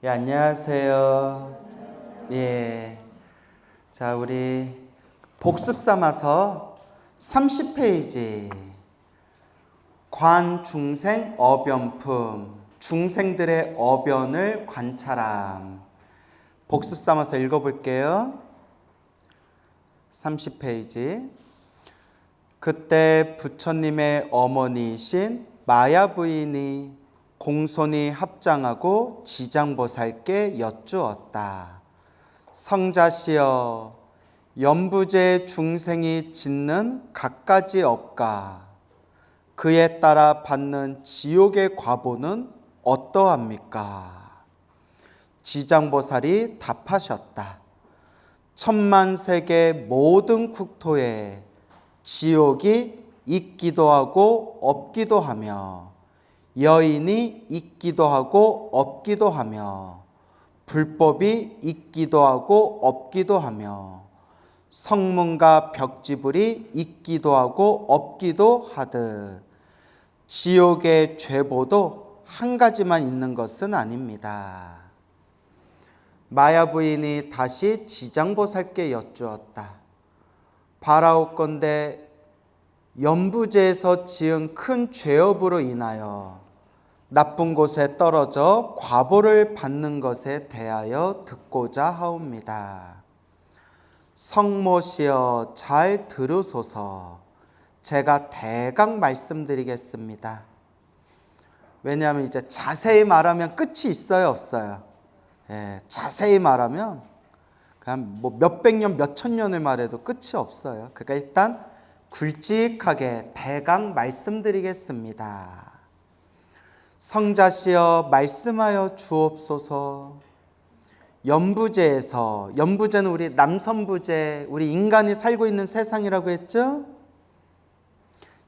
예, 안녕하세요. 예. 자, 우리 복습 삼아서 30페이지. 관중생 어변품. 중생들의 어변을 관찰함. 복습 삼아서 읽어볼게요. 30페이지. 그때 부처님의 어머니이신 마야 부인이 공손히 합장하고 지장보살께 여쭈었다. 성자시여, 연부제 중생이 짓는 갖가지 업과 그에 따라 받는 지옥의 과보는 어떠합니까? 지장보살이 답하셨다. 천만세계 모든 국토에 지옥이 있기도 하고 없기도 하며 여인이 있기도 하고 없기도 하며 불법이 있기도 하고 없기도 하며 성문과 벽지불이 있기도 하고 없기도 하듯 지옥의 죄보도 한 가지만 있는 것은 아닙니다. 마야 부인이 다시 지장보살께 여쭈었다. 바라옵건대 연부제에서 지은 큰 죄업으로 인하여 나쁜 곳에 떨어져 과보를 받는 것에 대하여 듣고자 하옵니다. 성모시여 잘 들으소서. 제가 대강 말씀드리겠습니다. 왜냐하면 이제 자세히 말하면 끝이 있어요, 없어요? 예, 자세히 말하면 그냥 뭐 몇백 년, 몇천 년을 말해도 끝이 없어요. 그러니까 일단 굵직하게 대강 말씀드리겠습니다. 성자시여 말씀하여 주옵소서. 연부제에서, 연부제는 우리 남선부제, 우리 인간이 살고 있는 세상이라고 했죠?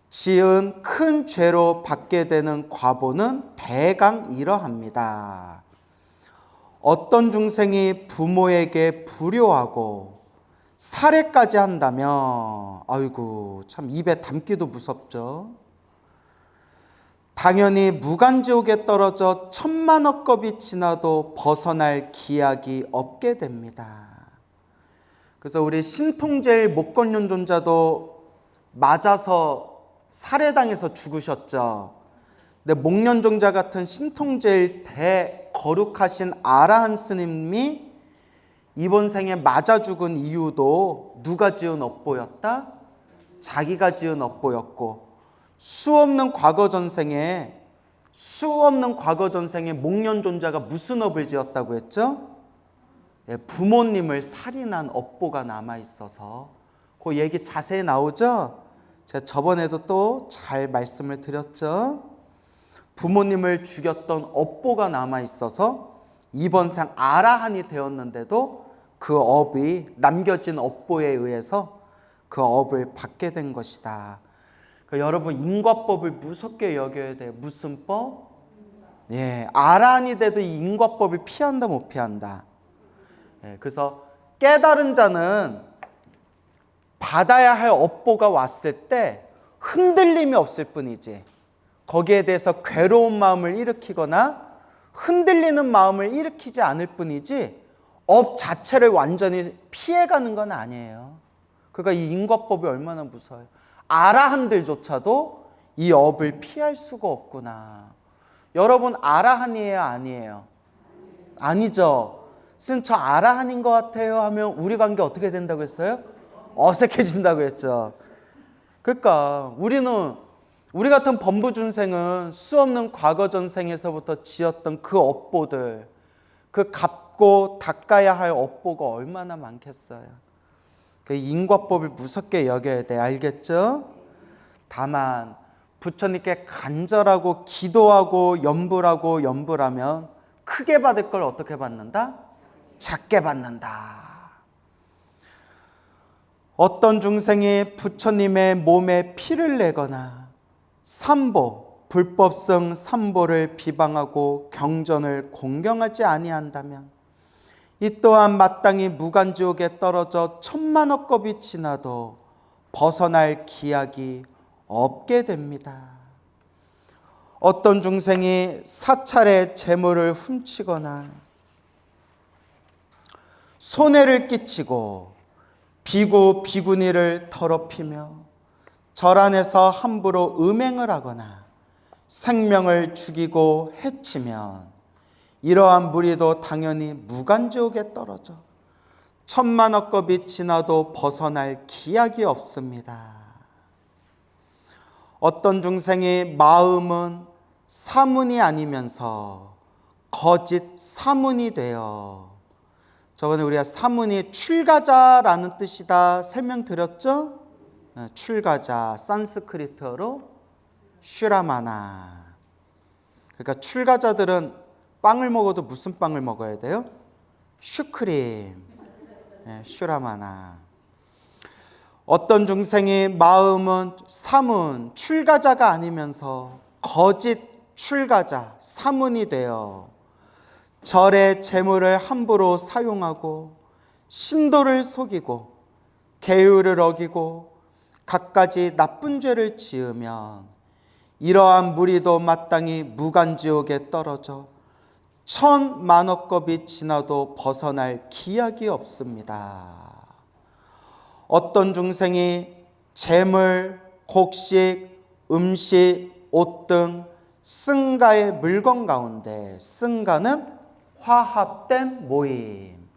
지은 큰 죄로 받게 되는 과보는 대강 이러합니다. 어떤 중생이 부모에게 불효하고 살해까지 한다면, 아이고 참 입에 담기도 무섭죠. 당연히 무간지옥에 떨어져 천만억 겁이 지나도 벗어날 기약이 없게 됩니다. 그래서 우리 신통제일 목건연존자도 맞아서 살해당해서 죽으셨죠. 근데 목련종자 같은 신통제일 대거룩하신 아라한 스님이 이번 생에 맞아 죽은 이유도 누가 지은 업보였다? 자기가 지은 업보였고, 수없는 과거 전생에 목련존자가 무슨 업을 지었다고 했죠? 예, 부모님을 살인한 업보가 남아있어서 그 얘기 자세히 나오죠? 제가 저번에도 또 잘 말씀을 드렸죠? 부모님을 죽였던 업보가 남아있어서 이번 생 아라한이 되었는데도 그 업이 남겨진 업보에 의해서 그 업을 받게 된 것이다. 그러니까 여러분 인과법을 무섭게 여겨야 돼요. 무슨 법? 예, 아라한이 돼도 이 인과법을 피한다 못 피한다. 예, 그래서 깨달은 자는 받아야 할 업보가 왔을 때 흔들림이 없을 뿐이지 거기에 대해서 괴로운 마음을 일으키거나 흔들리는 마음을 일으키지 않을 뿐이지 업 자체를 완전히 피해가는 건 아니에요. 그러니까 이 인과법이 얼마나 무서워요. 아라한들조차도 이 업을 피할 수가 없구나. 여러분 아라한이에요, 아니에요? 아니죠. 선생님 저 아라한인 것 같아요 하면 우리 관계 어떻게 된다고 했어요? 어색해진다고 했죠. 그러니까 우리 같은 범부준생은 수없는 과거 전생에서부터 지었던 그 업보들, 그 갚고 닦아야 할 업보가 얼마나 많겠어요. 인과법을 무섭게 여겨야 돼. 알겠죠? 다만 부처님께 간절하고 기도하고 염불하면 크게 받을 걸 어떻게 받는다? 작게 받는다. 어떤 중생이 부처님의 몸에 피를 내거나 삼보, 불법성 삼보를 비방하고 경전을 공경하지 아니한다면 이 또한 마땅히 무간지옥에 떨어져 천만억 겁이 지나도 벗어날 기약이 없게 됩니다. 어떤 중생이 사찰의 재물을 훔치거나 손해를 끼치고 비구 비구니를 더럽히며 절 안에서 함부로 음행을 하거나 생명을 죽이고 해치면 이러한 무리도 당연히 무간지옥에 떨어져 천만억 겁이 지나도 벗어날 기약이 없습니다. 어떤 중생이 마음은 사문이 아니면서 거짓 사문이 되어, 저번에 우리가 사문이 출가자라는 뜻이다 설명드렸죠? 출가자, 산스크리트어로 슈라마나. 그러니까 출가자들은 빵을 먹어도 무슨 빵을 먹어야 돼요? 슈크림, 슈라마나. 어떤 중생이 마음은 사문, 출가자가 아니면서 거짓 출가자, 사문이 되어 절의 재물을 함부로 사용하고 신도를 속이고 계율을 어기고 갖가지 나쁜 죄를 지으면 이러한 무리도 마땅히 무간지옥에 떨어져 천만억 겁이 지나도 벗어날 기약이 없습니다. 어떤 중생이 재물, 곡식, 음식, 옷 등 승가의 물건 가운데, 승가는 화합된 모임.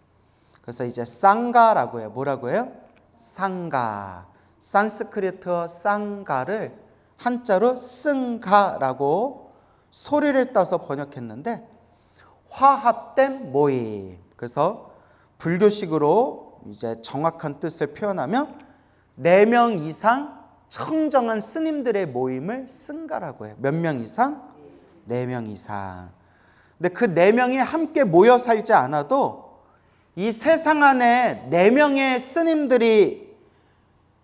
그래서 이제 쌍가라고 해요. 뭐라고 해요? 상가. 산스크리트어 쌍가를 한자로 승가라고 소리를 따서 번역했는데 화합된 모임. 그래서 불교식으로 이제 정확한 뜻을 표현하면 4명 이상 청정한 스님들의 모임을 승가라고 해요. 몇 명 이상? 4명 이상. 근데 그 4명이 함께 모여 살지 않아도 이 세상 안에 4명의 스님들이,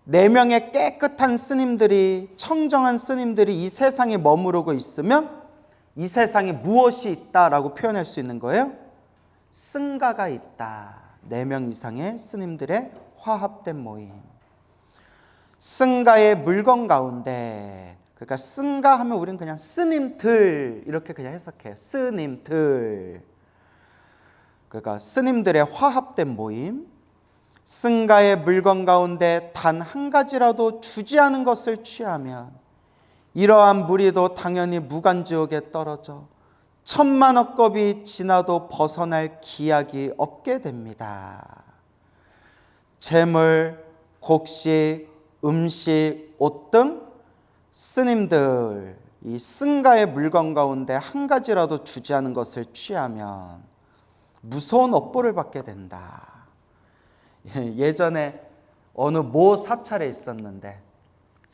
4명의 깨끗한 스님들이, 청정한 스님들이 이 세상에 머무르고 있으면 이 세상에 무엇이 있다라고 표현할 수 있는 거예요? 승가가 있다. 4명 이상의 스님들의 화합된 모임. 승가의 물건 가운데, 그러니까 승가 하면 우리는 그냥 스님들 이렇게 그냥 해석해요. 스님들. 그러니까 스님들의 화합된 모임. 승가의 물건 가운데 단 한 가지라도 주지 않은 것을 취하면 이러한 무리도 당연히 무간지옥에 떨어져 천만억 겁이 지나도 벗어날 기약이 없게 됩니다. 재물, 곡식, 음식, 옷 등 스님들, 이 승가의 물건 가운데 한 가지라도 주지 않은 것을 취하면 무서운 업보를 받게 된다. 예전에 어느 모 사찰에 있었는데,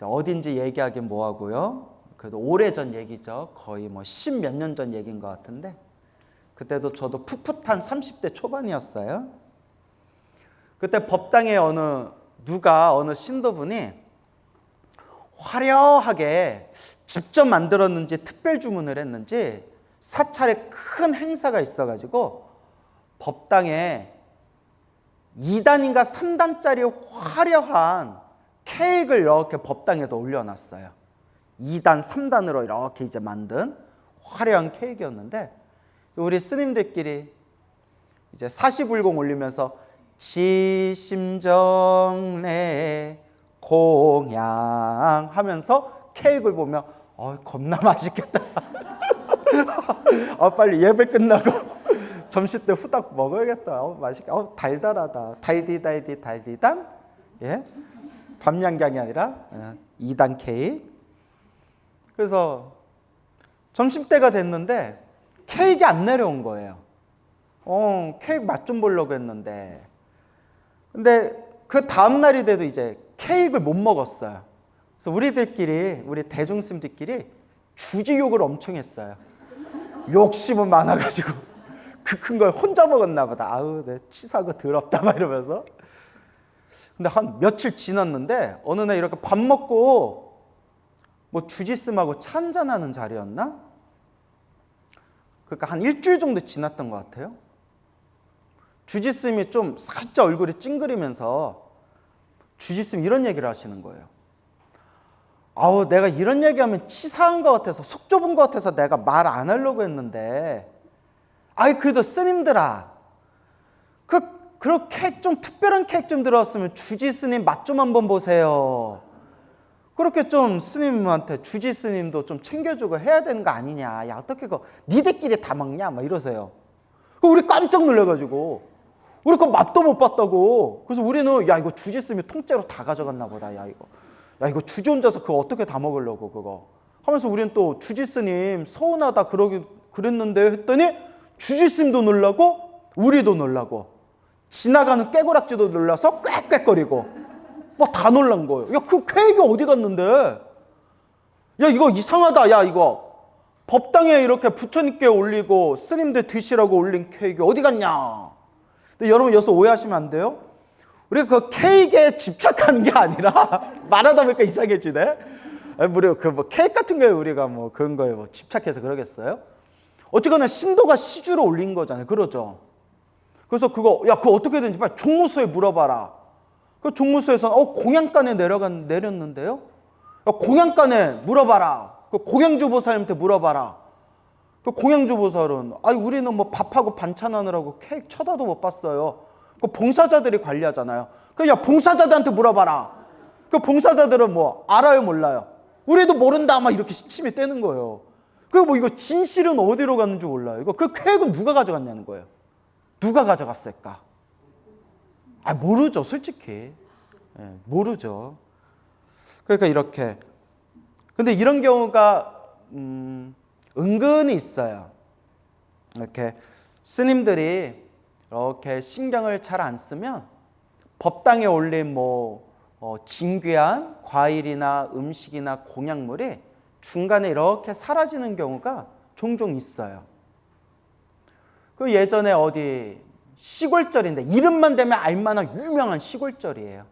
어딘지 얘기하긴 뭐하고요. 그래도 오래전 얘기죠. 거의 뭐 10몇 년 전 얘기인 것 같은데, 그때도 저도 풋풋한 30대 초반이었어요. 그때 법당에 어느 신도분이 화려하게 직접 만들었는지 특별 주문을 했는지 사찰에 큰 행사가 있어가지고 법당에 2단인가 3단짜리 화려한 케이크를 이렇게 법당에도 올려놨어요. 2단, 3단으로 이렇게 이제 만든 화려한 케이크였는데, 우리 스님들끼리 이제 사시불공 올리면서 지심정래 공양 하면서 케이크를 보면 겁나 맛있겠다. 빨리 예배 끝나고 점심 때 후딱 먹어야겠다. 맛있게. 달달하다. 달디단. 예? 밤양갱이 아니라 2단 케이크. 그래서 점심 때가 됐는데 케이크 안 내려온 거예요. 케이크 맛 좀 보려고 했는데. 근데 그 다음 날이 돼도 이제 케이크를 못 먹었어요. 그래서 우리 대중스님들끼리 주지욕을 엄청 했어요. 욕심은 많아가지고 그 큰 걸 혼자 먹었나 보다. 아우, 내 치사하고 더럽다 막 이러면서. 근데 한 며칠 지났는데 어느 날 이렇게 밥 먹고 뭐 주지스님하고 차 한잔하는 자리였나? 그러니까 한 일주일 정도 지났던 것 같아요. 주지스님이 좀 살짝 얼굴이 찡그리면서 주지스님 이런 얘기를 하시는 거예요. 아우, 내가 이런 얘기하면 치사한 것 같아서, 속 좁은 것 같아서 내가 말 안 하려고 했는데, 그래도 스님들아, 그 그렇게 좀 특별한 케이크 좀 들어왔으면 주지 스님 맛 좀 한번 보세요. 그렇게 좀 스님한테 주지 스님도 좀 챙겨주고 해야 되는 거 아니냐. 야, 어떻게 그거 니들끼리 다 먹냐? 막 이러세요. 우리 깜짝 놀래가지고 우리 그 맛도 못 봤다고. 그래서 우리는 야, 이거 주지 스님이 통째로 다 가져갔나 보다. 야, 이거 주지 혼자서 그거 어떻게 다 먹으려고 그거 하면서 우리는 또 주지 스님 서운하다 그랬는데 했더니 주지 스님도 놀라고 우리도 놀라고 지나가는 깨구락지도 놀라서 꽥꽥거리고 막 다 놀란 거예요. 야, 그 케이크 어디 갔는데? 야, 이거 이상하다. 야, 이거 법당에 이렇게 부처님께 올리고 스님들 드시라고 올린 케이크 어디 갔냐? 근데 여러분 여기서 오해하시면 안 돼요. 우리가 그 케이크에 집착하는 게 아니라 말하다 보니까 이상해지네. 우리가 그 뭐 케이크 같은 거에 우리가 뭐 그런 거에 뭐 집착해서 그러겠어요? 어쨌거나 신도가 시주로 올린 거잖아요. 그러죠. 그래서 그거 야, 그거 어떻게 되는지 빨리 종무소에 물어봐라. 그 종무소에서는 공양간에 내렸는데요. 야, 공양간에 물어봐라. 그 공양주 보살님한테 물어봐라. 그 공양주 보살은 아니 우리는 뭐 밥하고 반찬하느라고 케이크 쳐다도 못 봤어요. 그 봉사자들이 관리하잖아요. 그 야, 봉사자들한테 물어봐라. 그 봉사자들은 뭐 알아요, 몰라요? 우리도 모른다 막 이렇게 시침이 떼는 거예요. 그 뭐 이거 진실은 어디로 갔는지 몰라요. 이거 그 케이크는 누가 가져갔냐는 거예요. 누가 가져갔을까? 아, 모르죠, 솔직히. 예, 모르죠. 그러니까 이렇게. 근데 이런 경우가 은근히 있어요. 이렇게 스님들이 이렇게 신경을 잘 안 쓰면 법당에 올린 진귀한 과일이나 음식이나 공약물이 중간에 이렇게 사라지는 경우가 종종 있어요. 그 예전에 어디 시골절인데 이름만 대면 알만한 유명한 시골절이에요.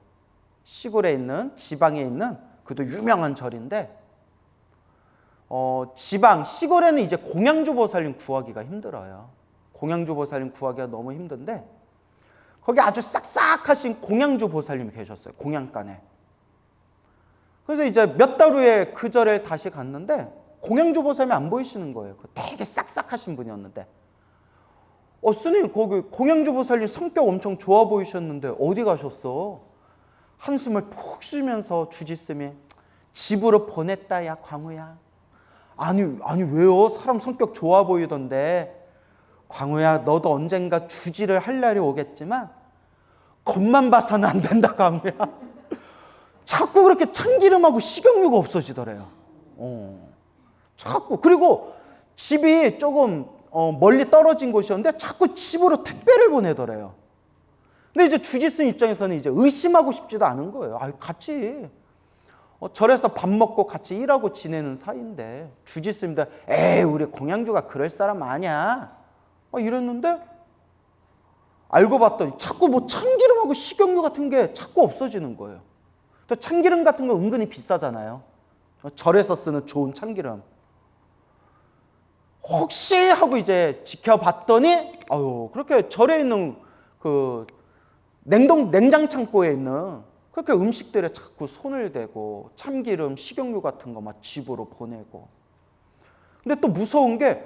시골에 있는 지방에 있는 그도 유명한 절인데 시골에는 이제 공양주 보살님 구하기가 힘들어요. 공양주 보살님 구하기가 너무 힘든데 거기 아주 싹싹하신 공양주 보살님이 계셨어요. 공양간에. 그래서 이제 몇 달 후에 그 절에 다시 갔는데 공양주 보살님이 안 보이시는 거예요. 되게 싹싹하신 분이었는데 스님 거기 공양주 보살님 성격 엄청 좋아 보이셨는데 어디 가셨어? 한숨을 푹 쉬면서 주지스님이 집으로 보냈다 야 광우야. 아니 왜요? 사람 성격 좋아 보이던데. 광우야, 너도 언젠가 주지를 할 날이 오겠지만 겉만 봐서는 안 된다 광우야. 자꾸 그렇게 참기름하고 식용유가 없어지더래요. 자꾸. 그리고 집이 조금 멀리 떨어진 곳이었는데 자꾸 집으로 택배를 보내더래요. 근데 이제 주지스님 입장에서는 이제 의심하고 싶지도 않은 거예요. 같이 절에서 밥 먹고 같이 일하고 지내는 사이인데 주지스님도 에이 우리 공양주가 그럴 사람 아니야 이랬는데 알고 봤더니 자꾸 참기름하고 식용유 같은 게 자꾸 없어지는 거예요. 또 참기름 같은 거 은근히 비싸잖아요. 절에서 쓰는 좋은 참기름. 혹시 하고 이제 지켜봤더니 그렇게 절에 있는 그 냉장 창고에 있는 그렇게 음식들에 자꾸 손을 대고 참기름, 식용유 같은 거 막 집으로 보내고. 근데 또 무서운 게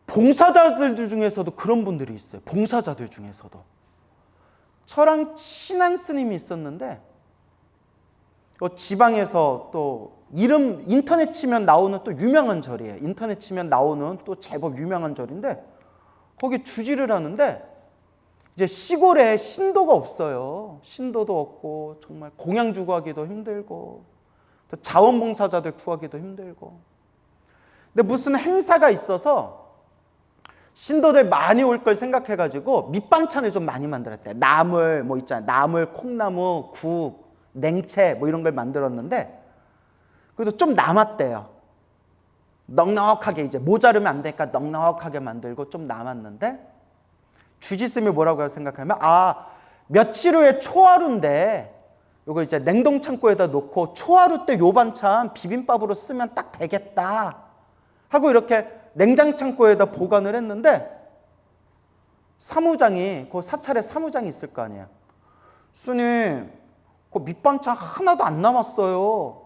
봉사자들 중에서도 그런 분들이 있어요. 봉사자들 중에서도. 저랑 친한 스님이 있었는데 지방에서 또 이름 인터넷 치면 나오는 또 유명한 절이에요. 인터넷 치면 나오는 또 제법 유명한 절인데 거기 주지를 하는데 이제 시골에 신도가 없어요. 신도도 없고 정말 공양주 구하기도 힘들고 자원봉사자들 구하기도 힘들고. 근데 무슨 행사가 있어서 신도들 많이 올 걸 생각해가지고 밑반찬을 좀 많이 만들었대. 나물 있잖아요. 나물, 콩나무, 국, 냉채 이런 걸 만들었는데 그래도 좀 남았대요. 넉넉하게 이제 모자르면 안 되니까 넉넉하게 만들고 좀 남았는데 주지스님이 뭐라고 생각하면 며칠 후에 초하루인데 이거 이제 냉동 창고에다 놓고 초하루 때 요 반찬 비빔밥으로 쓰면 딱 되겠다 하고 이렇게 냉장 창고에다 보관을 했는데 사무장이 그 사찰에 사무장이 있을 거 아니에요. 스님 그 밑반찬 하나도 안 남았어요.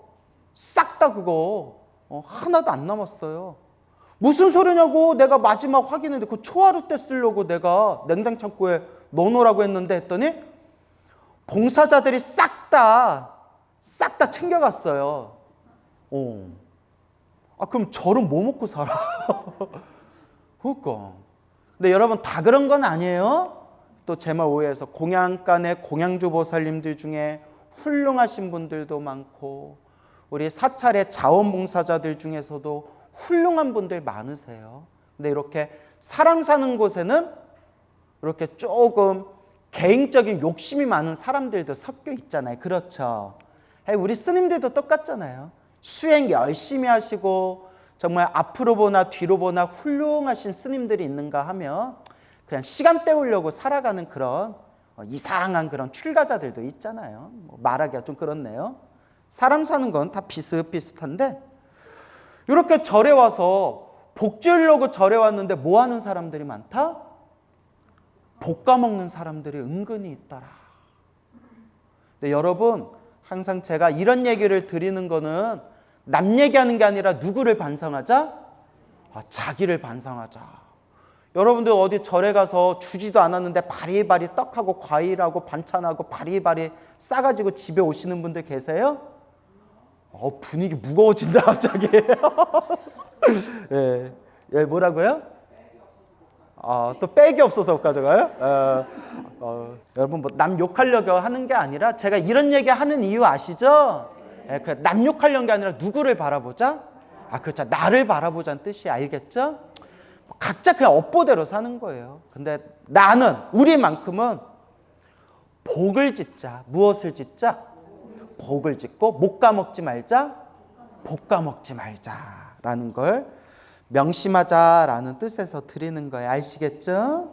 싹 다 그거 하나도 안 남았어요. 무슨 소리냐고. 내가 마지막 확인했는데 그 초하루 때 쓰려고 내가 냉장창고에 넣어놓으라고 했더니 봉사자들이 싹 다 챙겨갔어요. 그럼 저는 뭐 먹고 살아? 그러니까. 근데 여러분 다 그런 건 아니에요. 또 제 말 오해해서 공양간의 공양주 보살님들 중에 훌륭하신 분들도 많고 우리 사찰의 자원봉사자들 중에서도 훌륭한 분들 많으세요. 근데 이렇게 사람 사는 곳에는 이렇게 조금 개인적인 욕심이 많은 사람들도 섞여 있잖아요. 그렇죠? 우리 스님들도 똑같잖아요. 수행 열심히 하시고 정말 앞으로 보나 뒤로 보나 훌륭하신 스님들이 있는가 하면 그냥 시간 때우려고 살아가는 그런 이상한 그런 출가자들도 있잖아요. 말하기가 좀 그렇네요. 사람 사는 건 다 비슷비슷한데 이렇게 절에 와서 복 지으려고 절에 왔는데 뭐 하는 사람들이 많다? 복 까먹는 사람들이 은근히 있더라. 근데 여러분 항상 제가 이런 얘기를 드리는 거는 남 얘기하는 게 아니라 누구를 반성하자? 자기를 반성하자. 여러분들 어디 절에 가서 주지도 않았는데 바리바리 떡하고 과일하고 반찬하고 바리바리 싸가지고 집에 오시는 분들 계세요? 분위기 무거워진다 갑자기. 예, 뭐라고요? 또 백이 없어서 못 가져가요? 여러분 뭐 남 욕하려고 하는 게 아니라 제가 이런 얘기 하는 이유 아시죠? 남 욕하려는 게 아니라 누구를 바라보자? 그렇죠. 나를 바라보자는 뜻이 알겠죠? 각자 그냥 업보대로 사는 거예요. 근데 나는 우리만큼은 복을 짓자. 무엇을 짓자? 복을 짓고 못 까먹지 말자. 복 까먹지 말자라는 걸 명심하자라는 뜻에서 드리는 거예요. 아시겠죠?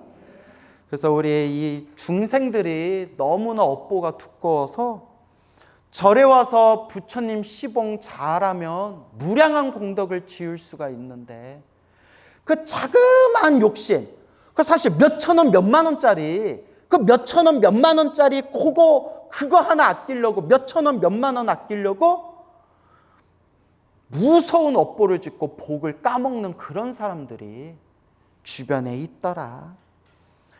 그래서 우리 이 중생들이 너무나 업보가 두꺼워서 절에 와서 부처님 시봉 잘하면 무량한 공덕을 지을 수가 있는데 그 자그마한 욕심, 그 사실 몇천 원, 몇만 원짜리, 그 몇천 원, 몇만 원짜리 그거 하나 아끼려고 몇천 원, 몇만 원 아끼려고 무서운 업보를 짓고 복을 까먹는 그런 사람들이 주변에 있더라.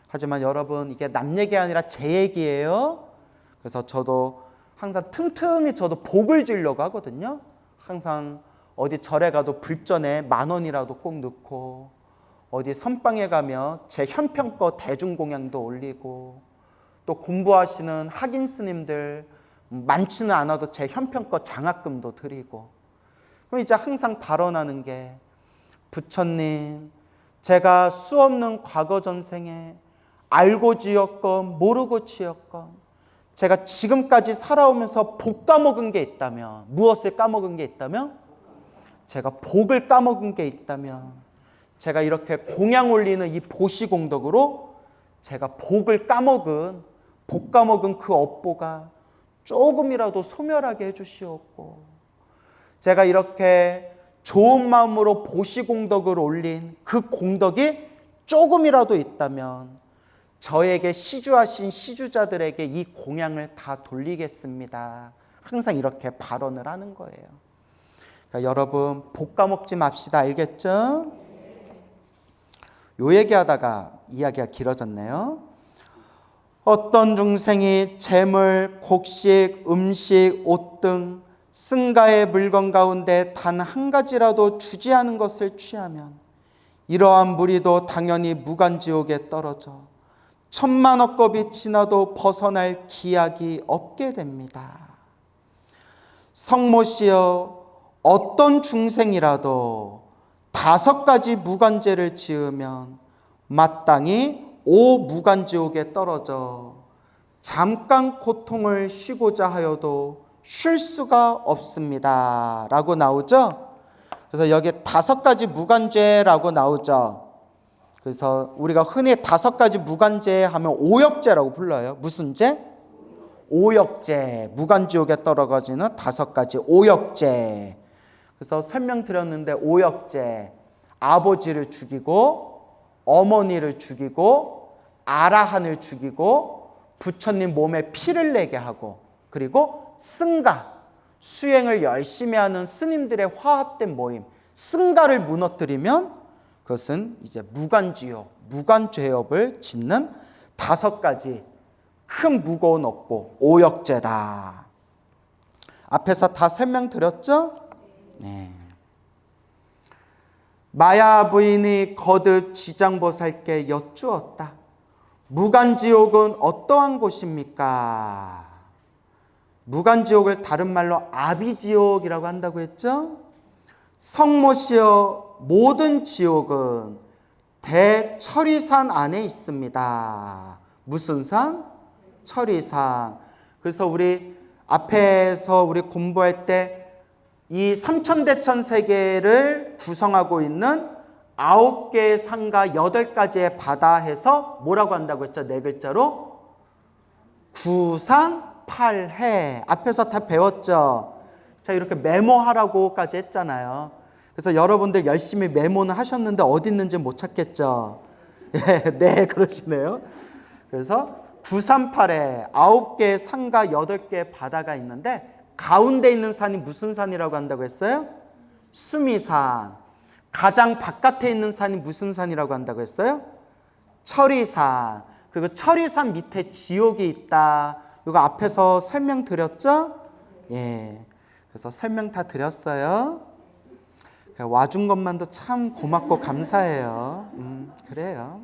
하지만 여러분 이게 남 얘기 아니라 제 얘기예요. 그래서 저도 항상 틈틈이 저도 복을 지으려고 하거든요. 항상 어디 절에 가도 불전에 10,000원이라도 꼭 넣고 어디 선방에 가면 제 현평껏 대중공양도 올리고 또 공부하시는 학인 스님들 많지는 않아도 제 현평껏 장학금도 드리고 그럼 이제 항상 발언하는 게 부처님 제가 수없는 과거 전생에 알고 지었건 모르고 지었건 제가 지금까지 살아오면서 복 까먹은 게 있다면 무엇을 까먹은 게 있다면 제가 복을 까먹은 게 있다면 제가 이렇게 공양 올리는 이 보시공덕으로 제가 복 까먹은 그 업보가 조금이라도 소멸하게 해주시옵고 제가 이렇게 좋은 마음으로 보시공덕을 올린 그 공덕이 조금이라도 있다면 저에게 시주하신 시주자들에게 이 공양을 다 돌리겠습니다. 항상 이렇게 발언을 하는 거예요. 그러니까 여러분 복 까먹지 맙시다. 알겠죠? 요 얘기하다가 이야기가 길어졌네요. 어떤 중생이 재물, 곡식, 음식, 옷 등 승가의 물건 가운데 단 한 가지라도 주지 않은 것을 취하면 이러한 무리도 당연히 무간지옥에 떨어져 천만억 겁이 지나도 벗어날 기약이 없게 됩니다. 성모시여 어떤 중생이라도 5가지 무간죄를 지으면 마땅히 5무간지옥에 떨어져 잠깐 고통을 쉬고자 하여도 쉴 수가 없습니다 라고 나오죠. 그래서 여기에 5가지 무간죄라고 나오죠. 그래서 우리가 흔히 5가지 무간죄 하면 오역죄라고 불러요. 무슨 죄? 오역죄. 무간지옥에 떨어지는 5가지 오역죄. 그래서 설명드렸는데 오역죄, 아버지를 죽이고 어머니를 죽이고 아라한을 죽이고 부처님 몸에 피를 내게 하고 그리고 승가, 수행을 열심히 하는 스님들의 화합된 모임 승가를 무너뜨리면 그것은 이제 무간지옥, 무간죄업을 짓는 5가지 큰 무거운 업보, 오역죄다. 앞에서 다 설명드렸죠? 네. 마야 부인이 거듭 지장보살께 여쭈었다. 무간지옥은 어떠한 곳입니까? 무간지옥을 다른 말로 아비지옥이라고 한다고 했죠? 성모시여 모든 지옥은 대처리산 안에 있습니다. 무슨 산? 처리산. 그래서 우리 앞에서 우리 공부할 때 이 삼천대천 세계를 구성하고 있는 9개의 산과 8가지의 바다 해서 뭐라고 한다고 했죠? 4글자로 구산팔해. 앞에서 다 배웠죠? 자, 이렇게 메모하라고까지 했잖아요. 그래서 여러분들 열심히 메모는 하셨는데 어디 있는지 못 찾겠죠? 네, 그러시네요. 그래서 구산팔해 9개의 산과 8개의 바다가 있는데 가운데 있는 산이 무슨 산이라고 한다고 했어요? 수미산. 가장 바깥에 있는 산이 무슨 산이라고 한다고 했어요? 처리산. 그리고 처리산 밑에 지옥이 있다. 이거 앞에서 설명드렸죠? 예. 그래서 설명 다 드렸어요. 와준 것만도 참 고맙고 감사해요. 그래요.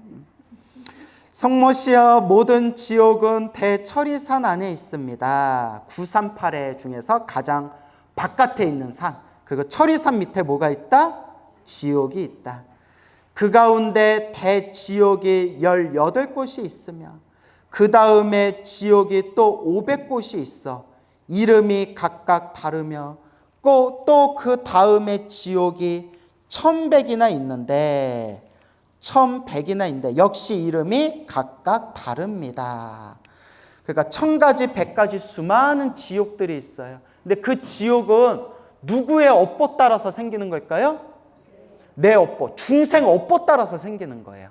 성모시여 모든 지옥은 대처리산 안에 있습니다. 938해 중에서 가장 바깥에 있는 산. 그리고 처리산 밑에 뭐가 있다? 지옥이 있다. 그 가운데 대지옥이 18곳이 있으며 그 다음에 지옥이 또 500곳이 있어. 이름이 각각 다르며 또 그 다음에 지옥이 1100이나 있는데 1100이나 있는데 역시 이름이 각각 다릅니다. 그러니까 1000가지 100가지 수많은 지옥들이 있어요. 근데 그 지옥은 누구의 업보 따라서 생기는 걸까요? 내 업보, 중생 업보 따라서 생기는 거예요.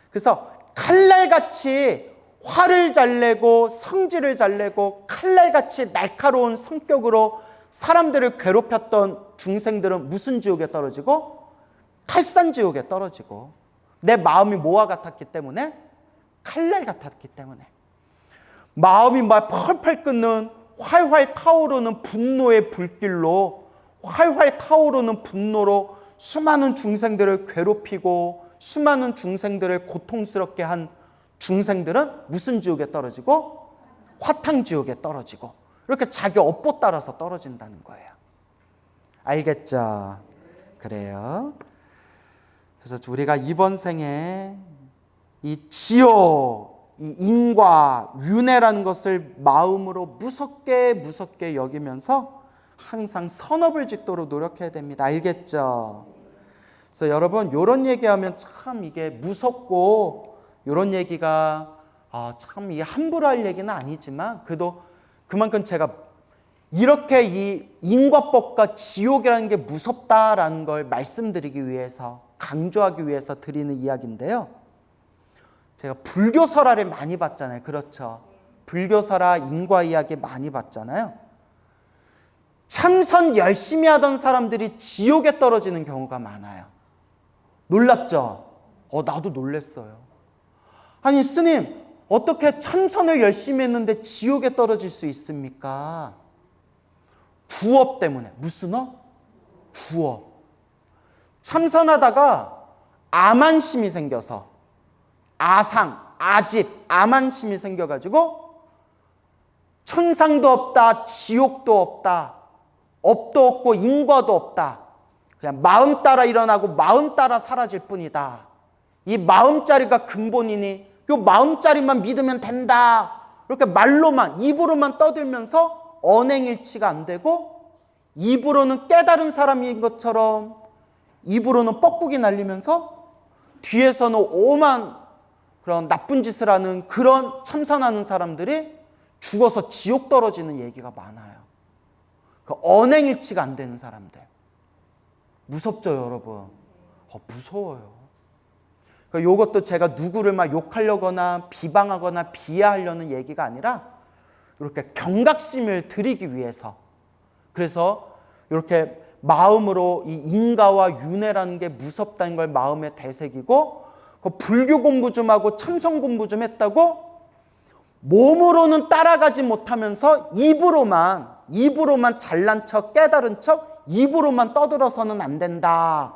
그래서 칼날같이 화를 잘 내고 성질을 잘 내고 칼날같이 날카로운 성격으로 사람들을 괴롭혔던 중생들은 무슨 지옥에 떨어지고? 칼산지옥에 떨어지고. 내 마음이 뭐와 같았기 때문에? 칼날 같았기 때문에. 마음이 막 펄펄 끓는 활활 타오르는 분노의 불길로 활활 타오르는 분노로 수많은 중생들을 괴롭히고 수많은 중생들을 고통스럽게 한 중생들은 무슨 지옥에 떨어지고? 화탕지옥에 떨어지고. 이렇게 자기 업보 따라서 떨어진다는 거예요. 알겠죠? 그래요. 그래서 우리가 이번 생에 이 지옥, 이 인과 윤회라는 것을 마음으로 무섭게 여기면서 항상 선업을 짓도록 노력해야 됩니다. 알겠죠? 그래서 여러분 이런 얘기하면 참 이게 무섭고 이런 얘기가 참 이게 함부로 할 얘기는 아니지만 그래도 그만큼 제가 이렇게 이 인과법과 지옥이라는 게 무섭다라는 걸 말씀드리기 위해서 강조하기 위해서 드리는 이야기인데요. 제가 불교설화를 많이 봤잖아요. 그렇죠? 불교설화 인과 이야기 많이 봤잖아요. 참선 열심히 하던 사람들이 지옥에 떨어지는 경우가 많아요. 놀랍죠? 나도 놀랐어요. 아니 스님 어떻게 참선을 열심히 했는데 지옥에 떨어질 수 있습니까? 구업 때문에. 무슨 업? 구업. 참선하다가 암안심이 생겨서 아상, 아집, 암안심이 생겨가지고 천상도 없다, 지옥도 없다, 업도 없고 인과도 없다. 그냥 마음 따라 일어나고 마음 따라 사라질 뿐이다. 이 마음자리가 근본이니 이 마음자리만 믿으면 된다. 이렇게 말로만 입으로만 떠들면서 언행일치가 안 되고 입으로는 깨달은 사람인 것처럼 입으로는 뻐꾸기 날리면서 뒤에서는 오만 그런 나쁜 짓을 하는 그런 참선하는 사람들이 죽어서 지옥 떨어지는 얘기가 많아요. 그 언행일치가 안 되는 사람들. 무섭죠, 여러분? 무서워요. 그러니까 이것도 제가 누구를 막 욕하려거나 비방하거나 비하하려는 얘기가 아니라 이렇게 경각심을 드리기 위해서. 그래서 이렇게 마음으로 이 인가와 윤회라는 게 무섭다는 걸 마음에 되새기고 그 불교 공부 좀 하고 참선 공부 좀 했다고 몸으로는 따라가지 못하면서 입으로만 잘난 척 깨달은 척 입으로만 떠들어서는 안 된다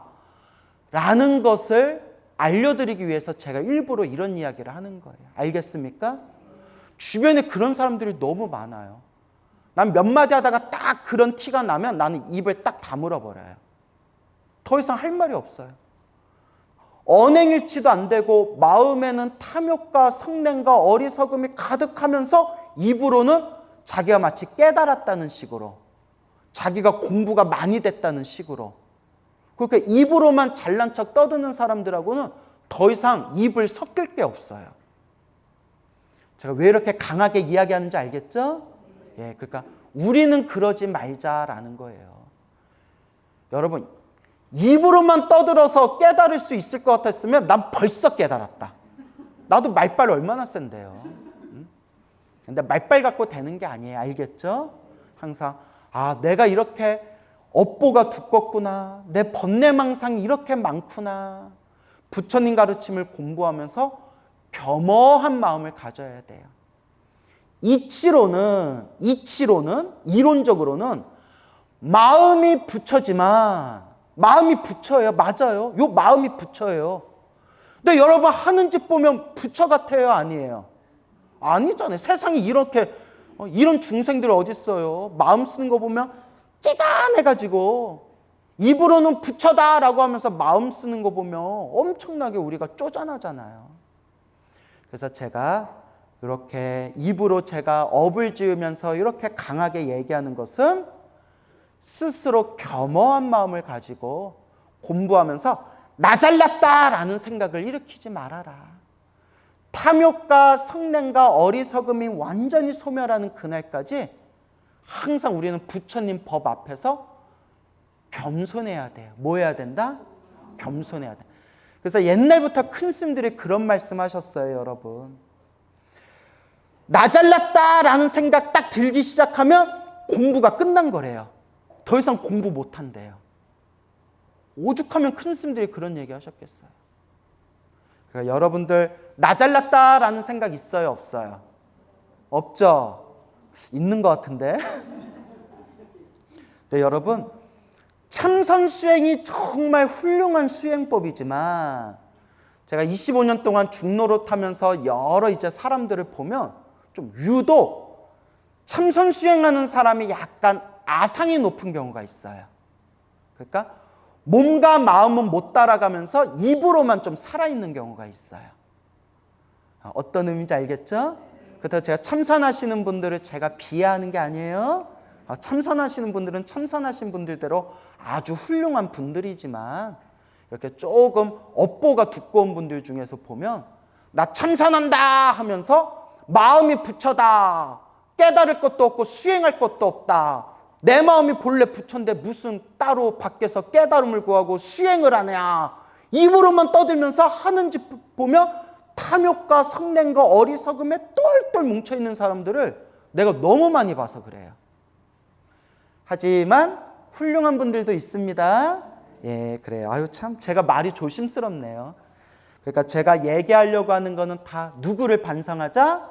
라는 것을 알려드리기 위해서 제가 일부러 이런 이야기를 하는 거예요. 알겠습니까? 주변에 그런 사람들이 너무 많아요. 난 몇 마디 하다가 딱 그런 티가 나면 나는 입을 딱 다물어 버려요. 더 이상 할 말이 없어요. 언행일치도 안 되고 마음에는 탐욕과 성냄과 어리석음이 가득하면서 입으로는 자기가 마치 깨달았다는 식으로, 자기가 공부가 많이 됐다는 식으로, 그러니까 입으로만 잘난 척 떠드는 사람들하고는 더 이상 입을 섞일 게 없어요. 제가 왜 이렇게 강하게 이야기하는지 알겠죠? 예, 그러니까 우리는 그러지 말자라는 거예요. 여러분, 입으로만 떠들어서 깨달을 수 있을 것 같았으면 난 벌써 깨달았다. 나도 말빨 얼마나 센데요. 근데 말빨 갖고 되는 게 아니에요. 알겠죠? 항상 내가 이렇게 업보가 두껍구나. 내 번뇌망상이 이렇게 많구나. 부처님 가르침을 공부하면서 겸허한 마음을 가져야 돼요. 이치로는 이론적으로는 마음이 부처지만 마음이 부처예요. 맞아요. 요 마음이 부처예요. 근데 여러분 하는 짓 보면 부처 같아요? 아니에요? 아니잖아요. 세상에 이렇게 이런 중생들 어디 있어요? 마음 쓰는 거 보면 찌간해가지고 입으로는 부처다라고 하면서 마음 쓰는 거 보면 엄청나게 우리가 쪼잔하잖아요. 그래서 제가 이렇게 입으로 제가 업을 지으면서 이렇게 강하게 얘기하는 것은 스스로 겸허한 마음을 가지고 공부하면서 나 잘났다라는 생각을 일으키지 말아라. 탐욕과 성냄과 어리석음이 완전히 소멸하는 그날까지 항상 우리는 부처님 법 앞에서 겸손해야 돼요. 뭐 해야 된다? 겸손해야 돼. 그래서 옛날부터 큰 스님들이 그런 말씀하셨어요, 여러분. 나 잘났다라는 생각 딱 들기 시작하면 공부가 끝난 거래요. 더 이상 공부 못 한대요. 오죽하면 큰 스님들이 그런 얘기 하셨겠어요. 그러니까 여러분들 나 잘났다라는 생각 있어요, 없어요? 없죠? 있는 것 같은데. 네, 여러분, 참선 수행이 정말 훌륭한 수행법이지만 제가 25년 동안 중로로 타면서 여러 이제 사람들을 보면 좀 유독 참선 수행하는 사람이 약간 아상이 높은 경우가 있어요. 그러니까 몸과 마음은 못 따라가면서 입으로만 좀 살아있는 경우가 있어요. 어떤 의미인지 알겠죠? 그래서 제가 참선하시는 분들을 제가 비하하는 게 아니에요. 참선하시는 분들은 참선하신 분들대로 아주 훌륭한 분들이지만 이렇게 조금 업보가 두꺼운 분들 중에서 보면 나 참선한다 하면서 마음이 부처다. 깨달을 것도 없고 수행할 것도 없다. 내 마음이 본래 부처인데 무슨 따로 밖에서 깨달음을 구하고 수행을 하냐. 입으로만 떠들면서 하는 짓 보면 탐욕과 성냄과 어리석음에 똘똘 뭉쳐있는 사람들을 내가 너무 많이 봐서 그래요. 하지만 훌륭한 분들도 있습니다. 예, 그래요. 아유, 참 제가 말이 조심스럽네요. 그러니까 제가 얘기하려고 하는 거는 다 누구를 반성하자?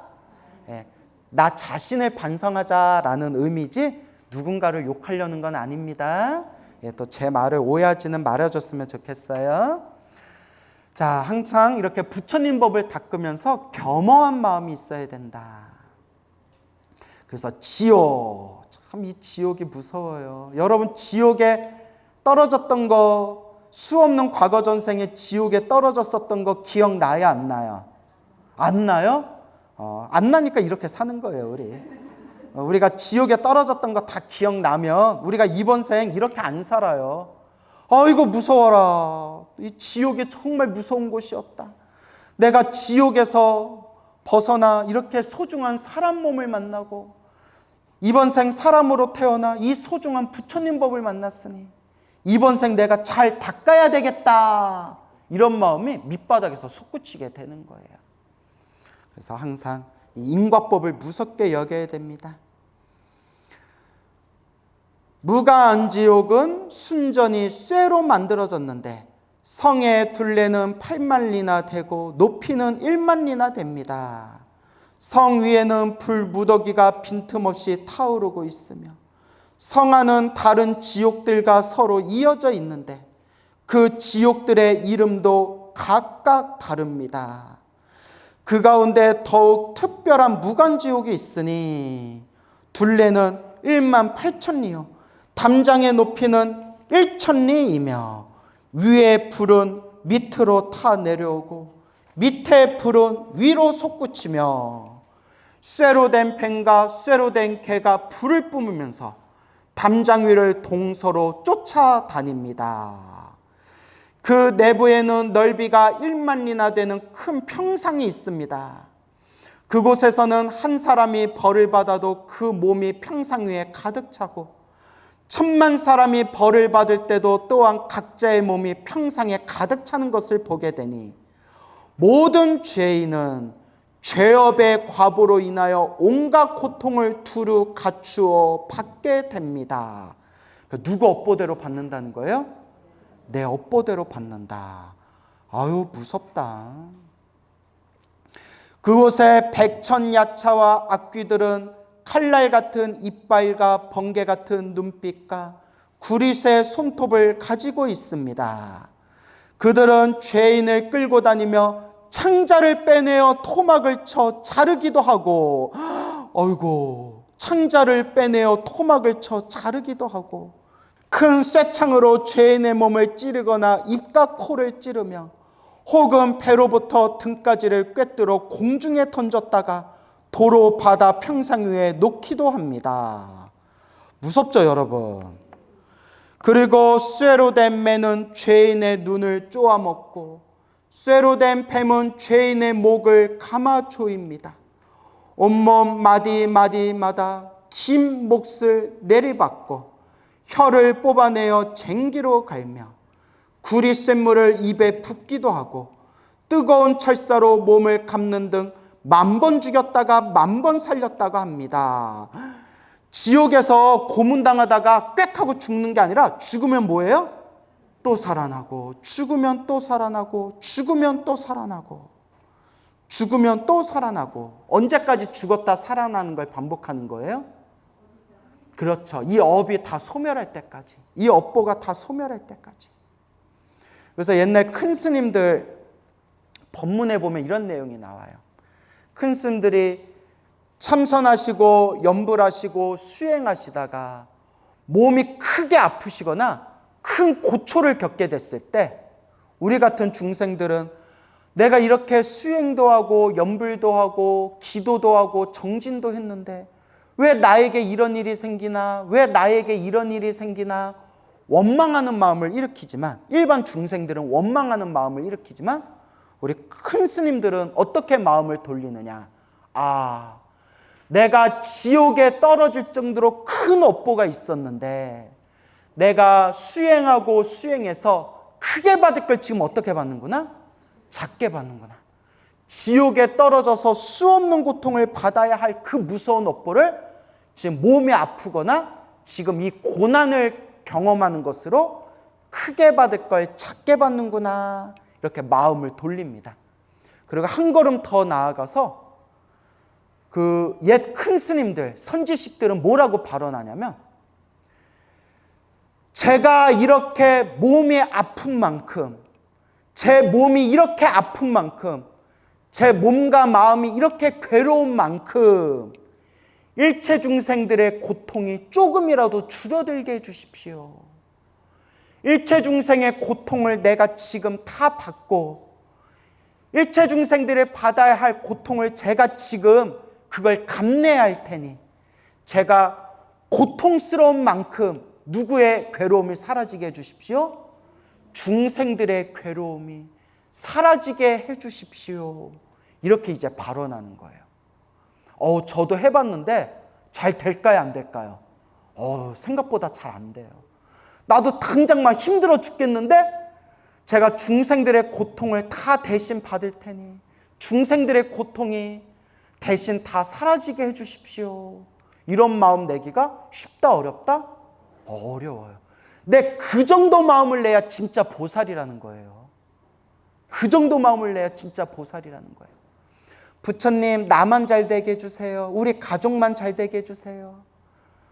예, 나 자신을 반성하자라는 의미지 누군가를 욕하려는 건 아닙니다. 예, 또 제 말을 오해하지는 말아줬으면 좋겠어요. 자, 항상 이렇게 부처님 법을 닦으면서 겸허한 마음이 있어야 된다. 그래서 지옥, 참 이 지옥이 무서워요. 여러분, 지옥에 떨어졌던 거, 수 없는 과거 전생에 지옥에 떨어졌었던 거 기억나요, 안 나요? 안 나요? 안 나니까 이렇게 사는 거예요, 우리. 우리가 지옥에 떨어졌던 거 다 기억나면 우리가 이번 생 이렇게 안 살아요. 아이고 무서워라. 이 지옥이 정말 무서운 곳이었다. 내가 지옥에서 벗어나 이렇게 소중한 사람 몸을 만나고 이번 생 사람으로 태어나 이 소중한 부처님 법을 만났으니 이번 생 내가 잘 닦아야 되겠다. 이런 마음이 밑바닥에서 솟구치게 되는 거예요. 그래서 항상 이 인과법을 무섭게 여겨야 됩니다. 무가 안지옥은 순전히 쇠로 만들어졌는데 성의 둘레는 8만리나 되고 높이는 1만리나 됩니다. 성 위에는 불 무더기가 빈틈없이 타오르고 있으며 성 안은 다른 지옥들과 서로 이어져 있는데 그 지옥들의 이름도 각각 다릅니다. 그 가운데 더욱 특별한 무간지옥이 있으니 둘레는 1만 8천리요 담장의 높이는 1천리이며 위에 불은 밑으로 타 내려오고 밑에 불은 위로 솟구치며 쇠로 된 뱀과 쇠로 된 개가 불을 뿜으면서 담장 위를 동서로 쫓아다닙니다. 그 내부에는 넓이가 1만리나 되는 큰 평상이 있습니다. 그곳에서는 한 사람이 벌을 받아도 그 몸이 평상 위에 가득 차고 1000만 사람이 벌을 받을 때도 또한 각자의 몸이 평상에 가득 차는 것을 보게 되니 모든 죄인은 죄업의 과보로 인하여 온갖 고통을 두루 갖추어 받게 됩니다. 누구 업보대로 받는다는 거예요? 내 업보대로 받는다. 아유 무섭다. 그곳에 백천야차와 악귀들은 칼날 같은 이빨과 번개 같은 눈빛과 구릿의 손톱을 가지고 있습니다. 그들은 죄인을 끌고 다니며 창자를 빼내어 토막을 쳐 자르기도 하고 어이고 창자를 빼내어 토막을 쳐 자르기도 하고 큰 쇠창으로 죄인의 몸을 찌르거나 입과 코를 찌르며 혹은 배로부터 등까지를 꿰뚫어 공중에 던졌다가 도로 바다 평상 위에 놓기도 합니다. 무섭죠 여러분? 그리고 쇠로 된 매는 죄인의 눈을 쪼아먹고 쇠로 된 뱀은 죄인의 목을 감아 조입니다. 온몸 마디마디마다 긴 몫을 내리받고 혀를 뽑아내어 쟁기로 갈며 구리쇳물을 입에 붓기도 하고 뜨거운 철사로 몸을 감는 등 10,000번 죽였다가 10,000번 살렸다고 합니다. 지옥에서 고문당하다가 꽥 하고 죽는 게 아니라 죽으면 뭐예요? 또 살아나고 죽으면 또 살아나고 죽으면 또 살아나고 죽으면 또 살아나고 언제까지 죽었다 살아나는 걸 반복하는 거예요? 그렇죠. 이 업이 다 소멸할 때까지, 이 업보가 다 소멸할 때까지. 그래서 옛날 큰 스님들 법문에 보면 이런 내용이 나와요. 큰 스님들이 참선하시고 염불하시고 수행하시다가 몸이 크게 아프시거나 큰 고초를 겪게 됐을 때 우리 같은 중생들은 내가 이렇게 수행도 하고 염불도 하고 기도도 하고 정진도 했는데 왜 나에게 이런 일이 생기나, 왜 나에게 이런 일이 생기나 원망하는 마음을 일으키지만, 일반 중생들은 원망하는 마음을 일으키지만 우리 큰 스님들은 어떻게 마음을 돌리느냐. 아, 내가 지옥에 떨어질 정도로 큰 업보가 있었는데 내가 수행하고 수행해서 크게 받을 걸 지금 어떻게 받는구나? 작게 받는구나. 지옥에 떨어져서 수없는 고통을 받아야 할 그 무서운 업보를 지금 몸이 아프거나 지금 이 고난을 경험하는 것으로 크게 받을 걸 작게 받는구나. 이렇게 마음을 돌립니다. 그리고 한 걸음 더 나아가서 그 옛 큰 스님들, 선지식들은 뭐라고 발언하냐면 제가 이렇게 몸이 아픈 만큼, 제 몸이 이렇게 아픈 만큼, 제 몸과 마음이 이렇게 괴로운 만큼 일체 중생들의 고통이 조금이라도 줄어들게 해주십시오. 일체 중생의 고통을 내가 지금 다 받고 일체 중생들이 받아야 할 고통을 제가 지금 그걸 감내해야 할 테니 제가 고통스러운 만큼 누구의 괴로움이 사라지게 해주십시오? 중생들의 괴로움이 사라지게 해주십시오. 이렇게 이제 발언하는 거예요. 저도 해봤는데 잘 될까요? 안 될까요? 생각보다 잘 안 돼요. 나도 당장 막 힘들어 죽겠는데 제가 중생들의 고통을 다 대신 받을 테니 중생들의 고통이 대신 다 사라지게 해주십시오. 이런 마음 내기가 쉽다 어렵다? 어려워요. 근데 그 정도 마음을 내야 진짜 보살이라는 거예요. 그 정도 마음을 내야 진짜 보살이라는 거예요. 부처님, 나만 잘 되게 해주세요. 우리 가족만 잘 되게 해주세요.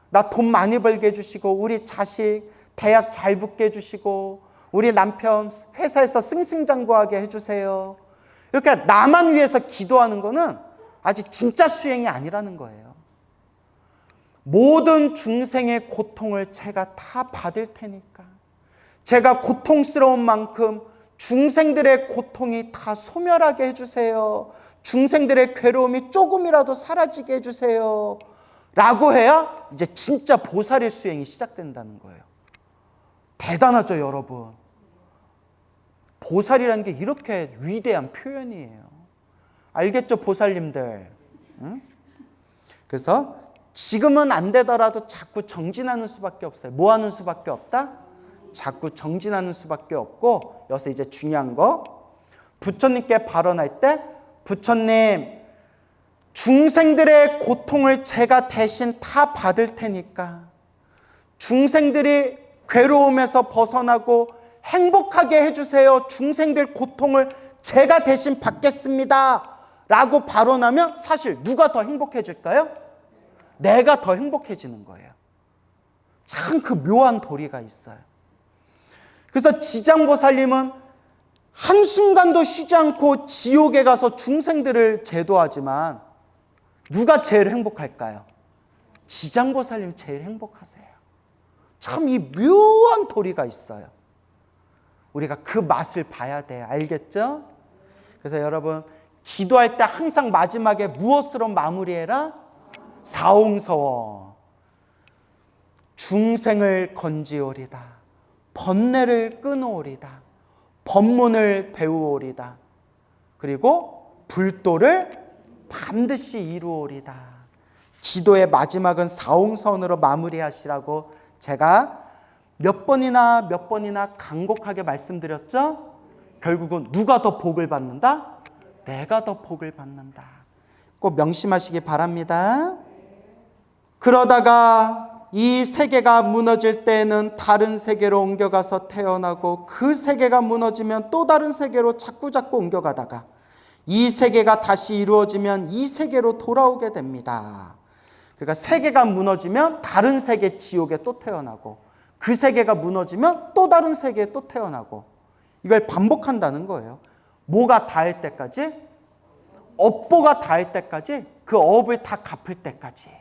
나 돈 많이 벌게 해주시고, 우리 자식 대학 잘 붙게 해주시고, 우리 남편 회사에서 승승장구하게 해주세요. 이렇게 나만 위해서 기도하는 거는 아직 진짜 수행이 아니라는 거예요. 모든 중생의 고통을 제가 다 받을 테니까, 제가 고통스러운 만큼 중생들의 고통이 다 소멸하게 해주세요. 중생들의 괴로움이 조금이라도 사라지게 해주세요. 라고 해야 이제 진짜 보살의 수행이 시작된다는 거예요. 대단하죠, 여러분? 보살이라는 게 이렇게 위대한 표현이에요. 알겠죠, 보살님들? 응? 그래서 지금은 안 되더라도 자꾸 정진하는 수밖에 없어요. 뭐 하는 수밖에 없다? 자꾸 정진하는 수밖에 없고, 여기서 이제 중요한 거, 부처님께 발언할 때, 부처님, 중생들의 고통을 제가 대신 다 받을 테니까 중생들이 괴로움에서 벗어나고 행복하게 해주세요. 중생들 고통을 제가 대신 받겠습니다. 라고 발언하면 사실 누가 더 행복해질까요? 내가 더 행복해지는 거예요. 참 그 묘한 도리가 있어요. 그래서 지장보살님은 한순간도 쉬지 않고 지옥에 가서 중생들을 제도하지만 누가 제일 행복할까요? 지장보살님 제일 행복하세요. 참 이 묘한 도리가 있어요. 우리가 그 맛을 봐야 돼요. 알겠죠? 그래서 여러분, 기도할 때 항상 마지막에 무엇으로 마무리해라? 사옹서원. 중생을 건지오리다. 번뇌를 끊어오리다. 법문을 배우오리다. 그리고 불도를 반드시 이루오리다. 기도의 마지막은 사옹선으로 마무리하시라고 제가 몇 번이나 간곡하게 말씀드렸죠? 결국은 누가 더 복을 받는다? 내가 더 복을 받는다. 꼭 명심하시기 바랍니다. 그러다가 이 세계가 무너질 때는 다른 세계로 옮겨가서 태어나고, 그 세계가 무너지면 또 다른 세계로 자꾸 옮겨가다가, 이 세계가 다시 이루어지면 이 세계로 돌아오게 됩니다. 그러니까 세계가 무너지면 다른 세계 지옥에 또 태어나고, 그 세계가 무너지면 또 다른 세계에 또 태어나고, 이걸 반복한다는 거예요. 뭐가 닿을 때까지? 업보가 닿을 때까지, 그 업을 다 갚을 때까지.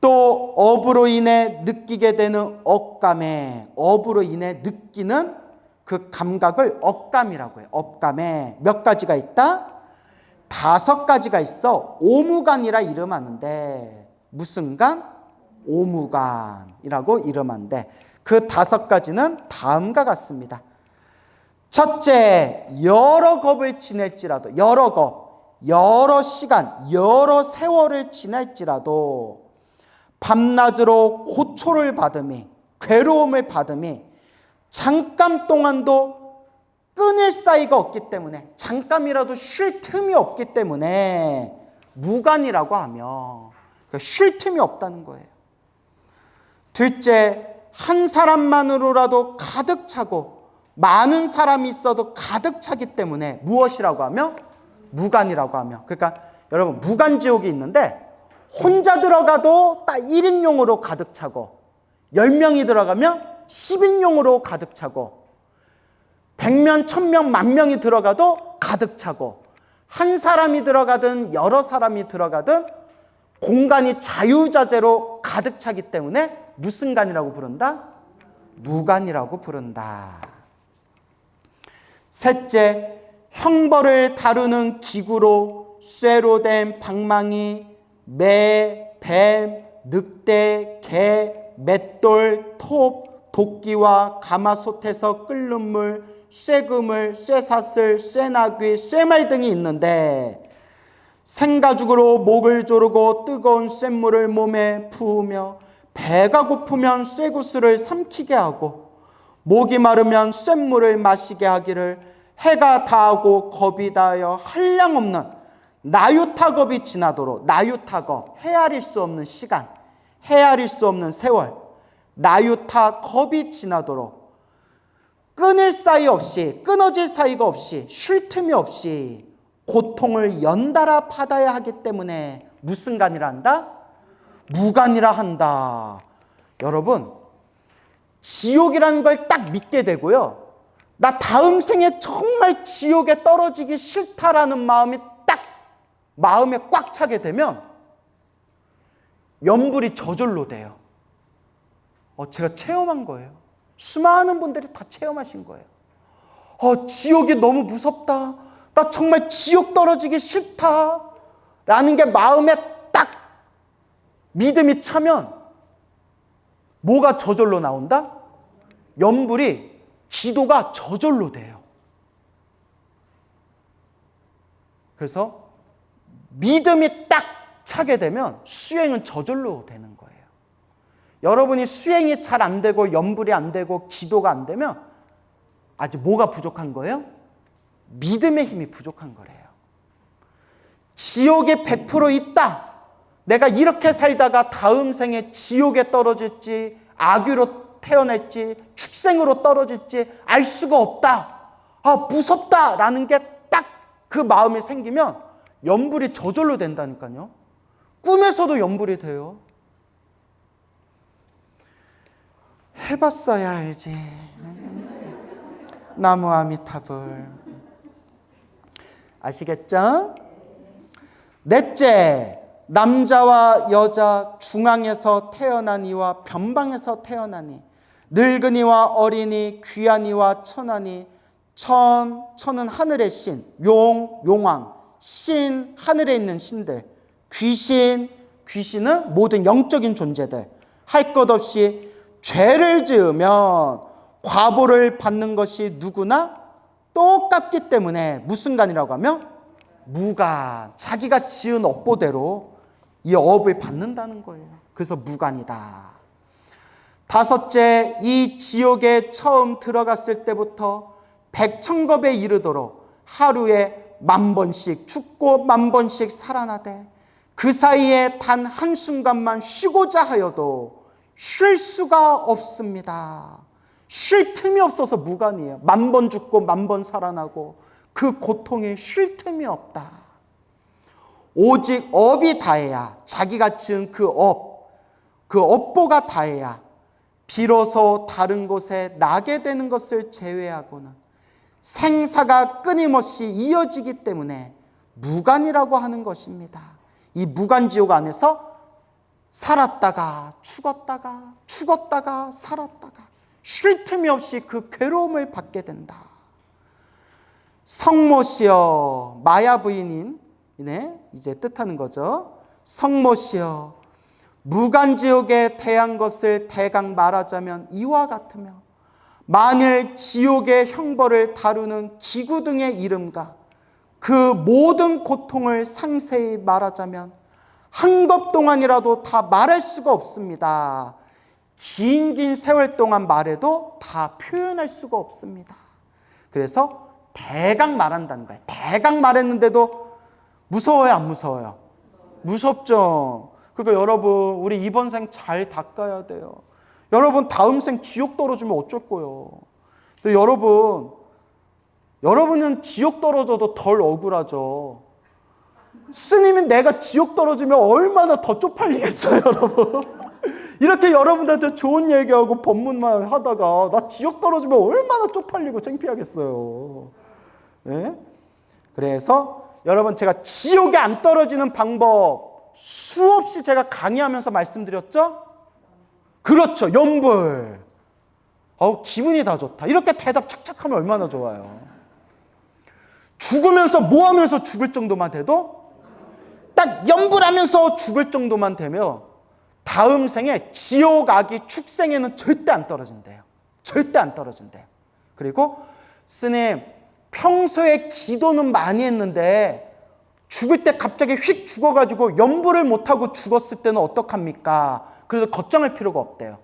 또 업으로 인해 느끼게 되는 업감에, 업으로 인해 느끼는 그 감각을 업감이라고 해요. 업감에 몇 가지가 있다? 5가지가 있어. 오무간이라 이름하는데, 무슨 간? 오무간이라고 이름하는데, 그 5가지는 다음과 같습니다. 첫째, 여러 겁을 지낼지라도, 여러 겁, 여러 시간, 여러 세월을 지낼지라도 밤낮으로 고초를 받음이, 괴로움을 받음이 잠깐 동안도 끊을 사이가 없기 때문에, 잠깐이라도 쉴 틈이 없기 때문에 무간이라고 하며, 쉴 틈이 없다는 거예요. 둘째, 한 사람만으로라도 가득 차고 많은 사람이 있어도 가득 차기 때문에 무엇이라고 하며? 무간이라고 하며. 그러니까 여러분, 무간지옥이 있는데 혼자 들어가도 딱 1인용으로 가득 차고, 10명이 들어가면 10인용으로 가득 차고, 100명, 1000명, 10,000명이 들어가도 가득 차고, 한 사람이 들어가든 여러 사람이 들어가든 공간이 자유자재로 가득 차기 때문에 무슨 간이라고 부른다? 무간이라고 부른다. 셋째, 형벌을 다루는 기구로 쇠로 된 방망이, 매, 뱀, 늑대, 개, 맷돌, 톱, 도끼와 가마솥에서 끓는 물, 쇠그물, 쇠사슬, 쇠나귀, 쇠말 등이 있는데, 생가죽으로 목을 조르고 뜨거운 쇳물을 몸에 부으며, 배가 고프면 쇠구슬을 삼키게 하고, 목이 마르면 쇳물을 마시게 하기를, 해가 다하고 겁이 다하여 한량없는 나유타겁이 지나도록, 나유타겁, 헤아릴 수 없는 시간, 헤아릴 수 없는 세월, 나유타 겁이 지나도록 끊어질 사이가 없이 쉴 틈이 없이 고통을 연달아 받아야 하기 때문에 무슨 간이라 한다? 무간이라 한다. 여러분, 지옥이라는 걸 딱 믿게 되고요, 나 다음 생에 정말 지옥에 떨어지기 싫다라는 마음이 딱 마음에 꽉 차게 되면 염불이 저절로 돼요. 제가 체험한 거예요. 수많은 분들이 다 체험하신 거예요. 지옥이 너무 무섭다, 나 정말 지옥 떨어지기 싫다 라는 게 마음에 딱 믿음이 차면 뭐가 저절로 나온다? 염불이, 기도가 저절로 돼요. 그래서 믿음이 딱 차게 되면 수행은 저절로 되는 거예요. 여러분이 수행이 잘 안 되고 염불이 안 되고 기도가 안 되면 아직 뭐가 부족한 거예요? 믿음의 힘이 부족한 거래요. 지옥이 100% 있다. 내가 이렇게 살다가 다음 생에 지옥에 떨어질지 악귀로 태어날지 축생으로 떨어질지 알 수가 없다. 무섭다라는 게 딱 그 마음이 생기면 염불이 저절로 된다니까요. 꿈에서도 염불이 돼요. 해봤어야 알지. 나무 아미타불. 아시겠죠? 넷째, 남자와 여자 중앙에서 태어나니와 변방에서 태어나니, 늙은이와 어린이, 귀한이와 천하니, 천은 하늘의 신, 용왕, 신, 하늘에 있는 신들, 귀신은 모든 영적인 존재들, 할 것 없이 죄를 지으면 과보를 받는 것이 누구나 똑같기 때문에 무슨 간이라고 하면 무간, 자기가 지은 업보대로 이 업을 받는다는 거예요. 그래서 무간이다. 다섯째, 이 지옥에 처음 들어갔을 때부터 백천겁에 이르도록 하루에 10,000번씩 죽고 10,000번씩 살아나되 그 사이에 단 한순간만 쉬고자 하여도 쉴 수가 없습니다. 쉴 틈이 없어서 무간이에요. 10,000번 죽고 10,000번 살아나고 그 고통에 쉴 틈이 없다. 오직 업이 다해야, 자기가 지은 그 업보가 다해야 비로소 다른 곳에 나게 되는 것을 제외하고는 생사가 끊임없이 이어지기 때문에 무간이라고 하는 것입니다. 이 무간지옥 안에서 살았다가 죽었다가 살았다가 쉴 틈이 없이 그 괴로움을 받게 된다. 성모시여, 마야 부인인 이제 뜻하는 거죠. 성모시여, 무간지옥에 대한 것을 대강 말하자면 이와 같으며, 만일 지옥의 형벌을 다루는 기구 등의 이름과 그 모든 고통을 상세히 말하자면 한 것 동안이라도 다 말할 수가 없습니다. 긴 세월 동안 말해도 다 표현할 수가 없습니다. 그래서 대강 말한다는 거예요. 대강 말했는데도 무서워요, 안 무서워요? 무섭죠. 그러니까 여러분, 우리 이번 생 잘 닦아야 돼요. 여러분, 다음 생 지옥 떨어지면 어쩔 거예요? 근데 여러분은 지옥 떨어져도 덜 억울하죠. 스님이 내가 지옥 떨어지면 얼마나 더 쪽팔리겠어요, 여러분. 이렇게 여러분들한테 좋은 얘기하고 법문만 하다가 나 지옥 떨어지면 얼마나 쪽팔리고 창피하겠어요. 네? 그래서 여러분, 제가 지옥에 안 떨어지는 방법 수없이 제가 강의하면서 말씀드렸죠? 그렇죠, 염불. 기분이 다 좋다. 이렇게 대답 착착하면 얼마나 좋아요. 죽으면서 뭐 하면서 죽을 정도만 돼도, 딱 염불하면서 죽을 정도만 되면 다음 생에 지옥, 악이, 축생에는 절대 안 떨어진대요. 절대 안 떨어진대요. 그리고 스님, 평소에 기도는 많이 했는데 죽을 때 갑자기 휙 죽어가지고 염불을 못하고 죽었을 때는 어떡합니까? 그래서 걱정할 필요가 없대요.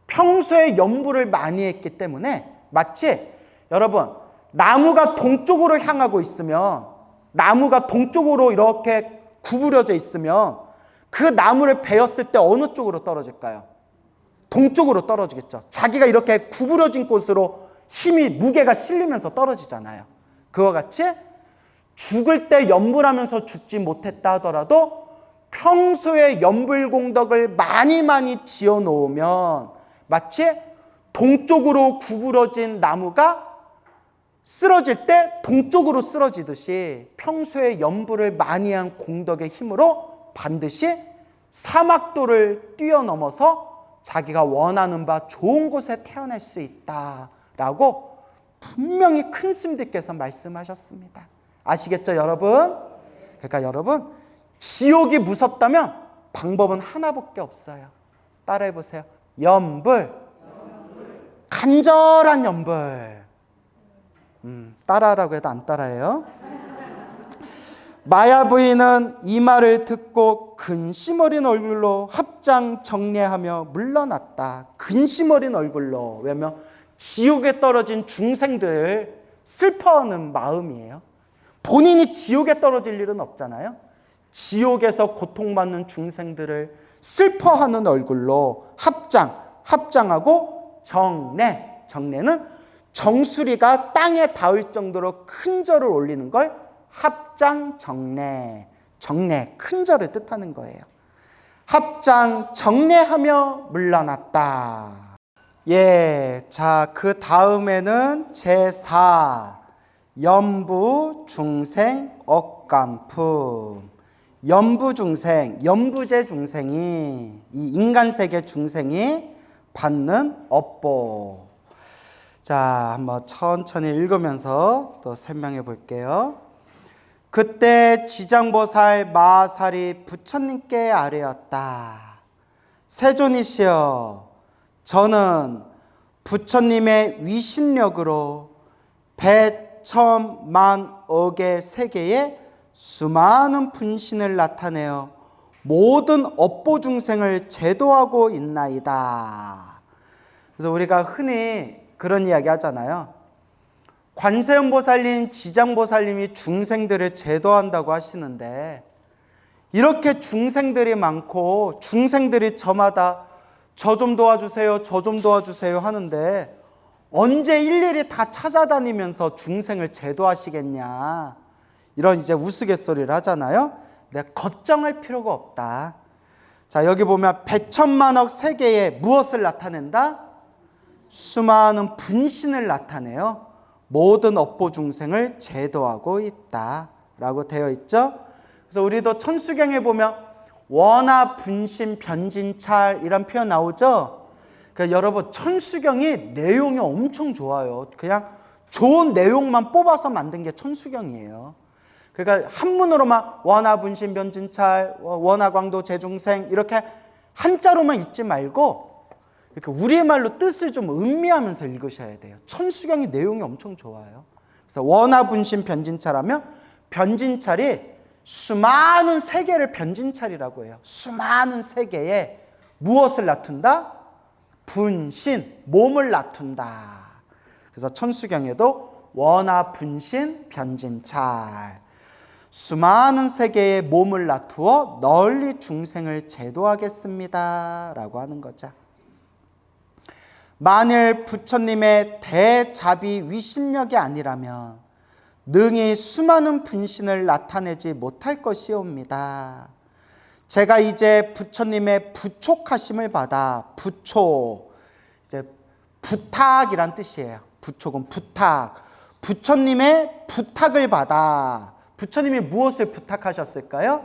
평소에 염불을 많이 했기 때문에, 마치 여러분, 나무가 동쪽으로 향하고 있으면, 나무가 동쪽으로 이렇게 구부려져 있으면 그 나무를 베었을 때 어느 쪽으로 떨어질까요? 동쪽으로 떨어지겠죠. 자기가 이렇게 구부러진 곳으로 힘이, 무게가 실리면서 떨어지잖아요. 그와 같이 죽을 때 염불하면서 죽지 못했다 하더라도 평소에 염불공덕을 많이 지어 놓으면 마치 동쪽으로 구부러진 나무가 쓰러질 때 동쪽으로 쓰러지듯이 평소에 염불을 많이 한 공덕의 힘으로 반드시 사막도를 뛰어넘어서 자기가 원하는 바 좋은 곳에 태어날 수 있다라고 분명히 큰 스님들께서 말씀하셨습니다. 아시겠죠, 여러분? 그러니까 여러분, 지옥이 무섭다면 방법은 하나밖에 없어요. 따라해 보세요. 염불. 간절한 염불. 따라하라고 해도 안 따라해요. 마야 부인은 이 말을 듣고 근심 어린 얼굴로 합장 정례하며 물러났다. 근심 어린 얼굴로. 왜냐면 지옥에 떨어진 중생들 슬퍼하는 마음이에요. 본인이 지옥에 떨어질 일은 없잖아요. 지옥에서 고통받는 중생들을 슬퍼하는 얼굴로 합장하고 정례. 정례는 정수리가 땅에 닿을 정도로 큰 절을 올리는 걸 합장 정례. 정례, 큰 절을 뜻하는 거예요. 합장 정례하며 물러났다. 예, 자, 그 다음에는 제4 염부 중생 억감품. 염부 중생, 염부제 중생이, 이 인간 세계 중생이 받는 업보. 자, 한번 천천히 읽으면서 또 설명해 볼게요. 그때 지장보살 마살이 부처님께 아뢰었다. 세존이시여, 저는 부처님의 위신력으로 백천만억의 세계에 수많은 분신을 나타내어 모든 업보 중생을 제도하고 있나이다. 그래서 우리가 흔히 그런 이야기 하잖아요. 관세음보살님, 지장보살님이 중생들을 제도한다고 하시는데 이렇게 중생들이 많고 중생들이 저마다 저 좀 도와주세요, 저 좀 도와주세요 하는데 언제 일일이 다 찾아다니면서 중생을 제도하시겠냐, 이런 이제 우스갯소리를 하잖아요. 근데 걱정할 필요가 없다. 자, 여기 보면 백천만억 세계에 무엇을 나타낸다? 수많은 분신을 나타내요. 모든 업보 중생을 제도하고 있다라고 되어 있죠. 그래서 우리도 천수경에 보면 원화 분신 변진찰 이런 표현 나오죠. 그러니까 여러분, 천수경이 내용이 엄청 좋아요. 그냥 좋은 내용만 뽑아서 만든 게 천수경이에요. 그러니까 한문으로만 원화 분신 변진찰, 원화 광도 재중생 이렇게 한자로만 읽지 말고 이렇게 우리말로 뜻을 좀 음미하면서 읽으셔야 돼요. 천수경이 내용이 엄청 좋아요. 그래서 원화 분신 변진찰하면 변진찰이 수많은 세계를 변진찰이라고 해요. 수많은 세계에 무엇을 나툰다? 분신, 몸을 나툰다. 그래서 천수경에도 원화 분신 변진찰, 수많은 세계에 몸을 나투어 널리 중생을 제도하겠습니다 라고 하는 거죠. 만일 부처님의 대자비 위신력이 아니라면 능히 수많은 분신을 나타내지 못할 것이옵니다. 제가 이제 부처님의 부촉하심을 받아, 부촉, 이제 부탁이란 뜻이에요. 부촉은 부탁. 부처님의 부탁을 받아. 부처님이 무엇을 부탁하셨을까요?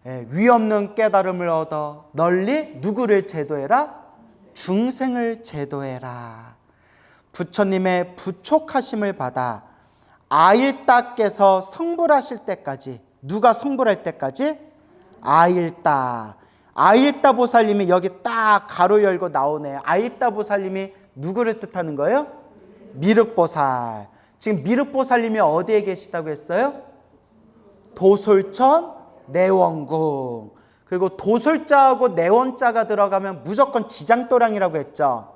위없는 깨달음을 얻어 널리 누구를 제도해라? 중생을 제도해라. 부처님의 부촉하심을 받아 아일따께서 성불하실 때까지, 누가 성불할 때까지? 아일따. 아일따 보살님이 여기 딱 가로 열고 나오네요. 아일따 보살님이 누구를 뜻하는 거예요? 미륵보살. 지금 미륵보살님이 어디에 계시다고 했어요? 도솔천 내원궁. 그리고 도솔자하고 내원자가 들어가면 무조건 지장도량이라고 했죠.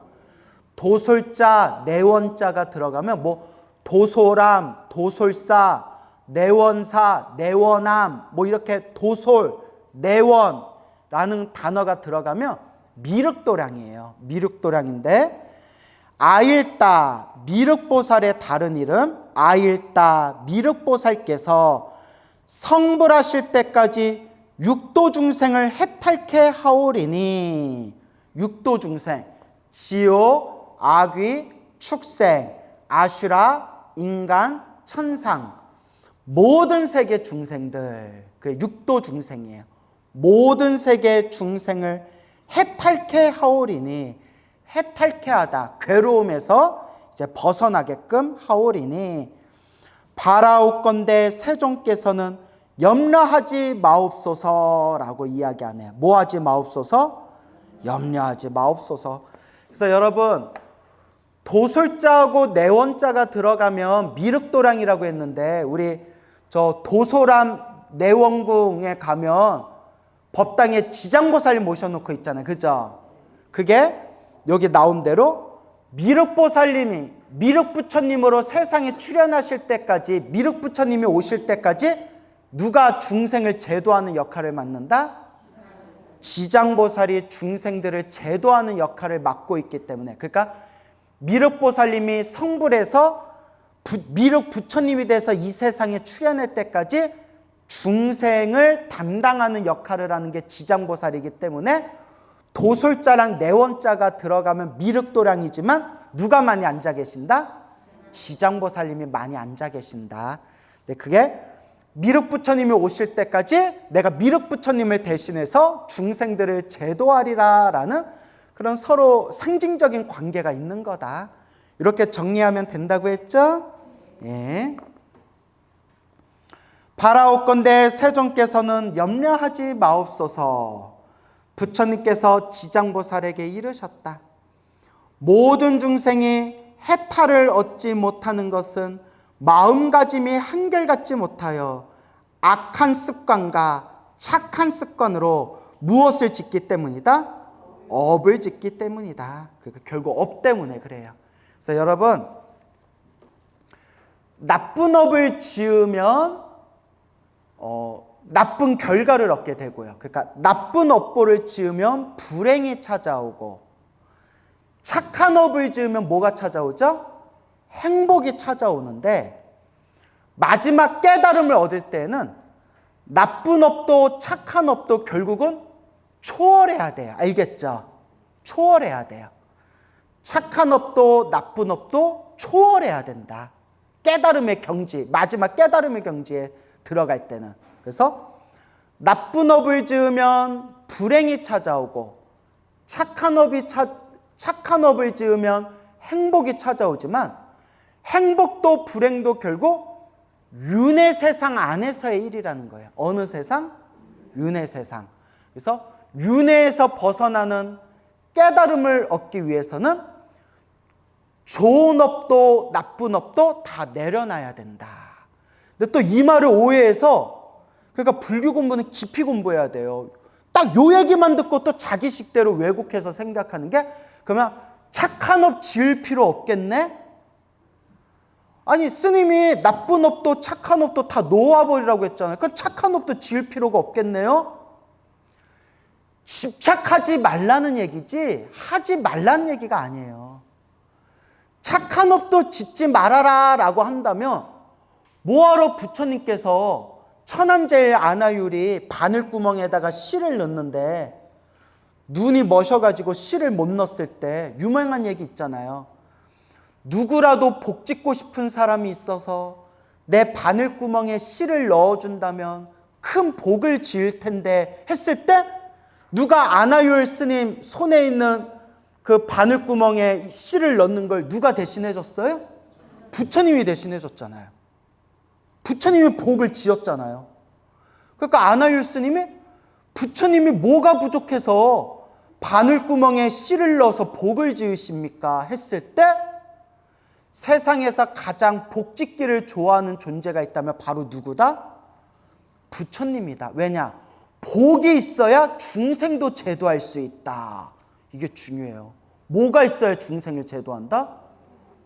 도솔자, 내원자가 들어가면 뭐 도솔암, 도솔사, 내원사, 내원암, 뭐 이렇게 도솔, 내원라는 단어가 들어가면 미륵도량이에요. 미륵도량인데 아일다 미륵보살의 다른 이름 아일다 미륵보살께서 성불하실 때까지 육도중생을 해탈케 하오리니 육도중생 지옥, 악귀, 축생, 아슈라, 인간, 천상 모든 세계 중생들 그 육도중생이에요. 모든 세계 중생을 해탈케 하오리니 해탈케 하다 괴로움에서 이제 벗어나게끔 하오리니 바라옵건대 세종께서는 염려하지 마옵소서라고 이야기하네요. 뭐 하지 마옵소서? 염려하지 마옵소서. 그래서 여러분 도솔자하고 내원자가 들어가면 미륵도량이라고 했는데 우리 저 도소람 내원궁에 가면 법당에 지장보살 모셔놓고 있잖아요. 그죠? 그게 여기 나온 대로 미륵보살님이 미륵부처님으로 세상에 출현하실 때까지 미륵부처님이 오실 때까지 누가 중생을 제도하는 역할을 맡는다? 지장보살이 중생들을 제도하는 역할을 맡고 있기 때문에 그러니까 미륵보살님이 성불해서 미륵부처님이 돼서 이 세상에 출현할 때까지 중생을 담당하는 역할을 하는 게 지장보살이기 때문에 도솔자랑 내원자가 들어가면 미륵도량이지만 누가 많이 앉아 계신다? 지장보살님이 많이 앉아 계신다. 근데 그게 미륵부처님이 오실 때까지 내가 미륵부처님을 대신해서 중생들을 제도하리라라는 그런 서로 상징적인 관계가 있는 거다. 이렇게 정리하면 된다고 했죠? 예. 바라옵건대 세종께서는 염려하지 마옵소서. 부처님께서 지장보살에게 이르셨다. 모든 중생이 해탈을 얻지 못하는 것은 마음가짐이 한결같지 못하여 악한 습관과 착한 습관으로 무엇을 짓기 때문이다? 업을 짓기 때문이다. 그러니까 결국 업 때문에 그래요. 그래서 여러분 나쁜 업을 지으면 나쁜 결과를 얻게 되고요. 그러니까 나쁜 업보를 지으면 불행이 찾아오고 착한 업을 지으면 뭐가 찾아오죠? 행복이 찾아오는데 마지막 깨달음을 얻을 때는 나쁜 업도 착한 업도 결국은 초월해야 돼요. 알겠죠? 초월해야 돼요. 착한 업도 나쁜 업도 초월해야 된다. 깨달음의 경지, 마지막 깨달음의 경지에 들어갈 때는. 그래서 나쁜 업을 지으면 불행이 찾아오고 착한 업을 지으면 행복이 찾아오지만 행복도 불행도 결국 윤회 세상 안에서의 일이라는 거예요. 어느 세상? 윤회 세상. 그래서 윤회에서 벗어나는 깨달음을 얻기 위해서는 좋은 업도 나쁜 업도 다 내려놔야 된다. 근데 또 이 말을 오해해서 그러니까 불교 공부는 깊이 공부해야 돼요. 딱 요 얘기만 듣고 또 자기식대로 왜곡해서 생각하는 게 그러면 착한 업 지을 필요 없겠네? 아니 스님이 나쁜 업도 착한 업도 다 놓아버리라고 했잖아요. 그럼 착한 업도 지을 필요가 없겠네요? 집착하지 말라는 얘기지 하지 말라는 얘기가 아니에요. 착한 업도 짓지 말아라 라고 한다면 뭐하러 부처님께서 천안제일 아나율이 바늘구멍에다가 실을 넣는데 눈이 머셔가지고 실을 못 넣었을 때 유명한 얘기 있잖아요. 누구라도 복 짓고 싶은 사람이 있어서 내 바늘구멍에 실을 넣어준다면 큰 복을 지을 텐데 했을 때 누가 아나율 스님 손에 있는 그 바늘구멍에 실을 넣는 걸 누가 대신해 줬어요? 부처님이 대신해 줬잖아요. 부처님이 복을 지었잖아요. 그러니까 아나율 스님이 부처님이 뭐가 부족해서 바늘구멍에 실을 넣어서 복을 지으십니까? 했을 때 세상에서 가장 복 짓기를 좋아하는 존재가 있다면 바로 누구다? 부처님이다. 왜냐? 복이 있어야 중생도 제도할 수 있다. 이게 중요해요. 뭐가 있어야 중생을 제도한다?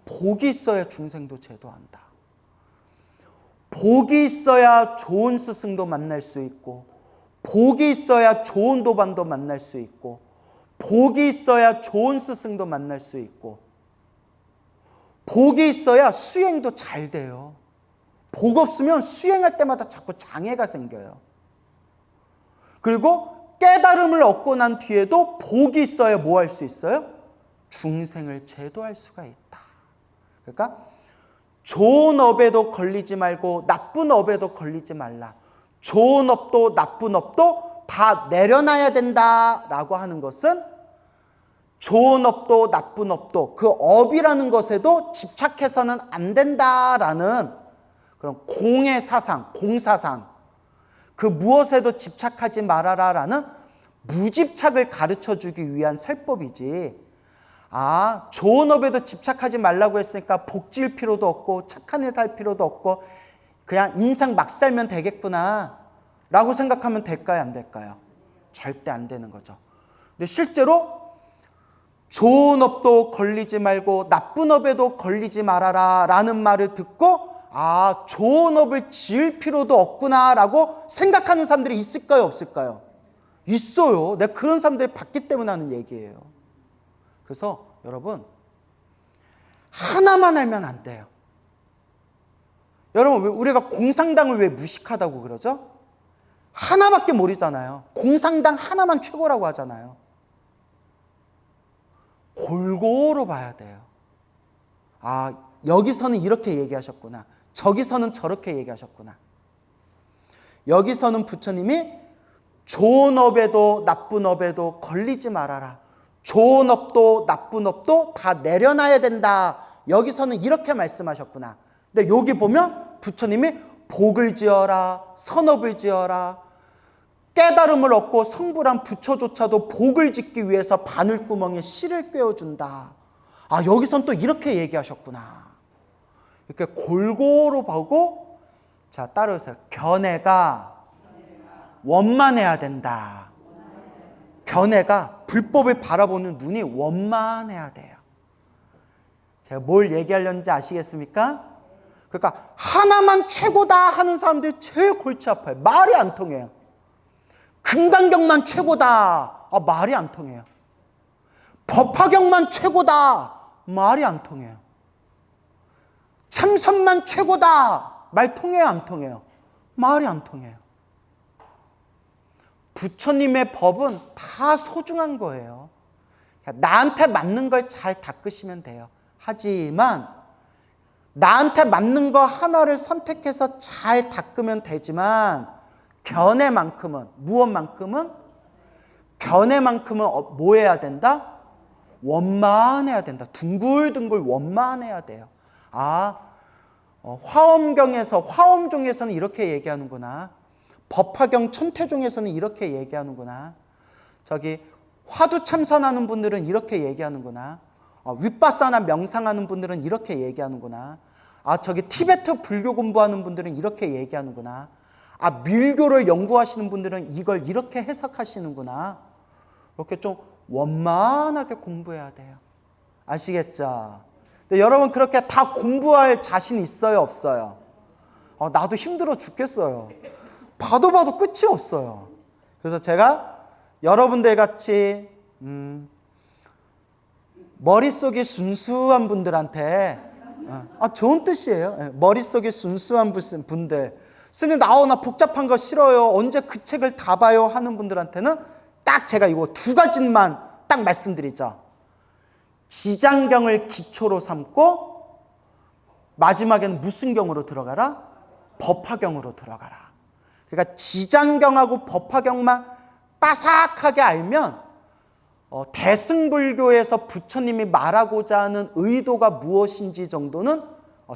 복이 있어야 중생도 제도한다. 복이 있어야 좋은 스승도 만날 수 있고 복이 있어야 좋은 도반도 만날 수 있고, 복이 있어야 좋은 스승도 만날 수 있고, 복이 있어야 수행도 잘 돼요. 복 없으면 수행할 때마다 자꾸 장애가 생겨요. 그리고 깨달음을 얻고 난 뒤에도 복이 있어야 뭐 할 수 있어요? 중생을 제도할 수가 있다. 그러니까 좋은 업에도 걸리지 말고 나쁜 업에도 걸리지 말라. 좋은 업도 나쁜 업도 다 내려놔야 된다라고 하는 것은 좋은 업도 나쁜 업도 그 업이라는 것에도 집착해서는 안 된다라는 그런 공의 사상, 공사상, 그 무엇에도 집착하지 말아라라는 무집착을 가르쳐주기 위한 설법이지, 아, 좋은 업에도 집착하지 말라고 했으니까 복질 필요도 없고 착한 일 할 필요도 없고 그냥 인생 막 살면 되겠구나 라고 생각하면 될까요, 안 될까요? 절대 안 되는 거죠. 근데 실제로 좋은 업도 걸리지 말고 나쁜 업에도 걸리지 말아라 라는 말을 듣고, 아, 좋은 업을 지을 필요도 없구나 라고 생각하는 사람들이 있을까요, 없을까요? 있어요. 내가 그런 사람들이 봤기 때문에 하는 얘기예요. 그래서 여러분, 하나만 알면 안 돼요. 여러분, 우리가 공상당을 왜 무식하다고 그러죠? 하나밖에 모르잖아요. 공상당 하나만 최고라고 하잖아요. 골고루 봐야 돼요. 아, 여기서는 이렇게 얘기하셨구나. 저기서는 저렇게 얘기하셨구나. 여기서는 부처님이 좋은 업에도 나쁜 업에도 걸리지 말아라. 좋은 업도 나쁜 업도 다 내려놔야 된다. 여기서는 이렇게 말씀하셨구나. 근데 여기 보면 부처님이 복을 지어라, 선업을 지어라, 깨달음을 얻고 성불한 부처조차도 복을 짓기 위해서 바늘구멍에 씨를 꿰어준다. 아, 여기선 또 이렇게 얘기하셨구나. 이렇게 골고루 보고, 자, 따라오세요. 견해가 원만해야 된다. 견해가, 불법을 바라보는 눈이 원만해야 돼요. 제가 뭘 얘기하려는지 아시겠습니까? 그러니까 하나만 최고다 하는 사람들이 제일 골치 아파요. 말이 안 통해요. 금강경만 최고다. 아, 말이 안 통해요. 법화경만 최고다. 말이 안 통해요. 참선만 최고다. 말 통해요, 안 통해요? 말이 안 통해요. 부처님의 법은 다 소중한 거예요. 나한테 맞는 걸 잘 닦으시면 돼요. 하지만 나한테 맞는 거 하나를 선택해서 잘 닦으면 되지만 견해만큼은, 무엇만큼은? 견해만큼은 뭐 해야 된다? 원만해야 된다. 둥글둥글 원만해야 돼요. 아, 화엄경에서, 화엄종에서는 이렇게 얘기하는구나. 법화경 천태종에서는 이렇게 얘기하는구나. 저기 화두 참선하는 분들은 이렇게 얘기하는구나. 윗바사나 명상하는 분들은 이렇게 얘기하는구나. 아, 저기 티베트 불교 공부하는 분들은 이렇게 얘기하는구나. 아, 밀교를 연구하시는 분들은 이걸 이렇게 해석하시는구나. 이렇게 좀 원만하게 공부해야 돼요. 아시겠죠? 근데 여러분 그렇게 다 공부할 자신 있어요, 없어요? 나도 힘들어 죽겠어요. 봐도 끝이 없어요. 그래서 제가 여러분들 같이 머릿속이 순수한 분들한테, 좋은 뜻이에요. 머릿속이 순수한 분들, 스님 나 복잡한 거 싫어요, 언제 그 책을 다 봐요 하는 분들한테는 딱 제가 이거 두 가지만 딱 말씀드리죠. 지장경을 기초로 삼고 마지막에는 무슨 경으로 들어가라? 법화경으로 들어가라. 그러니까 지장경하고 법화경만 빠삭하게 알면 대승불교에서 부처님이 말하고자 하는 의도가 무엇인지 정도는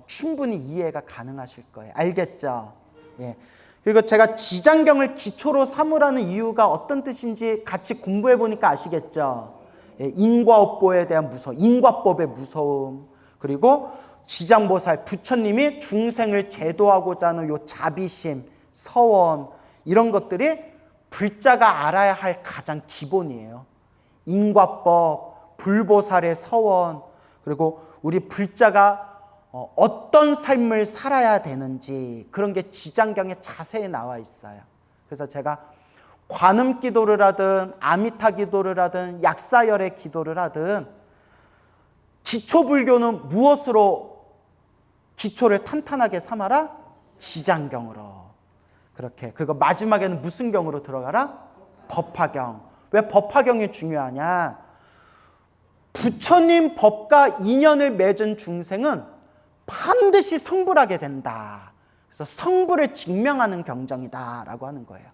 충분히 이해가 가능하실 거예요. 알겠죠? 예. 그리고 제가 지장경을 기초로 삼으라는 이유가 어떤 뜻인지 같이 공부해 보니까 아시겠죠? 예. 인과업보에 대한 무서움, 인과법의 무서움, 그리고 지장보살 부처님이 중생을 제도하고자 하는 요 자비심, 서원, 이런 것들이 불자가 알아야 할 가장 기본이에요. 인과법, 불보살의 서원, 그리고 우리 불자가 어떤 삶을 살아야 되는지 그런 게 지장경에 자세히 나와 있어요. 그래서 제가 관음 기도를 하든 아미타 기도를 하든 약사열의 기도를 하든 기초불교는 무엇으로 기초를 탄탄하게 삼아라? 지장경으로. 그렇게. 그리고 마지막에는 무슨 경으로 들어가라? 법화경. 왜 법화경이 중요하냐? 부처님 법과 인연을 맺은 중생은 반드시 성불하게 된다. 그래서 성불을 증명하는 경전이다라고 하는 거예요.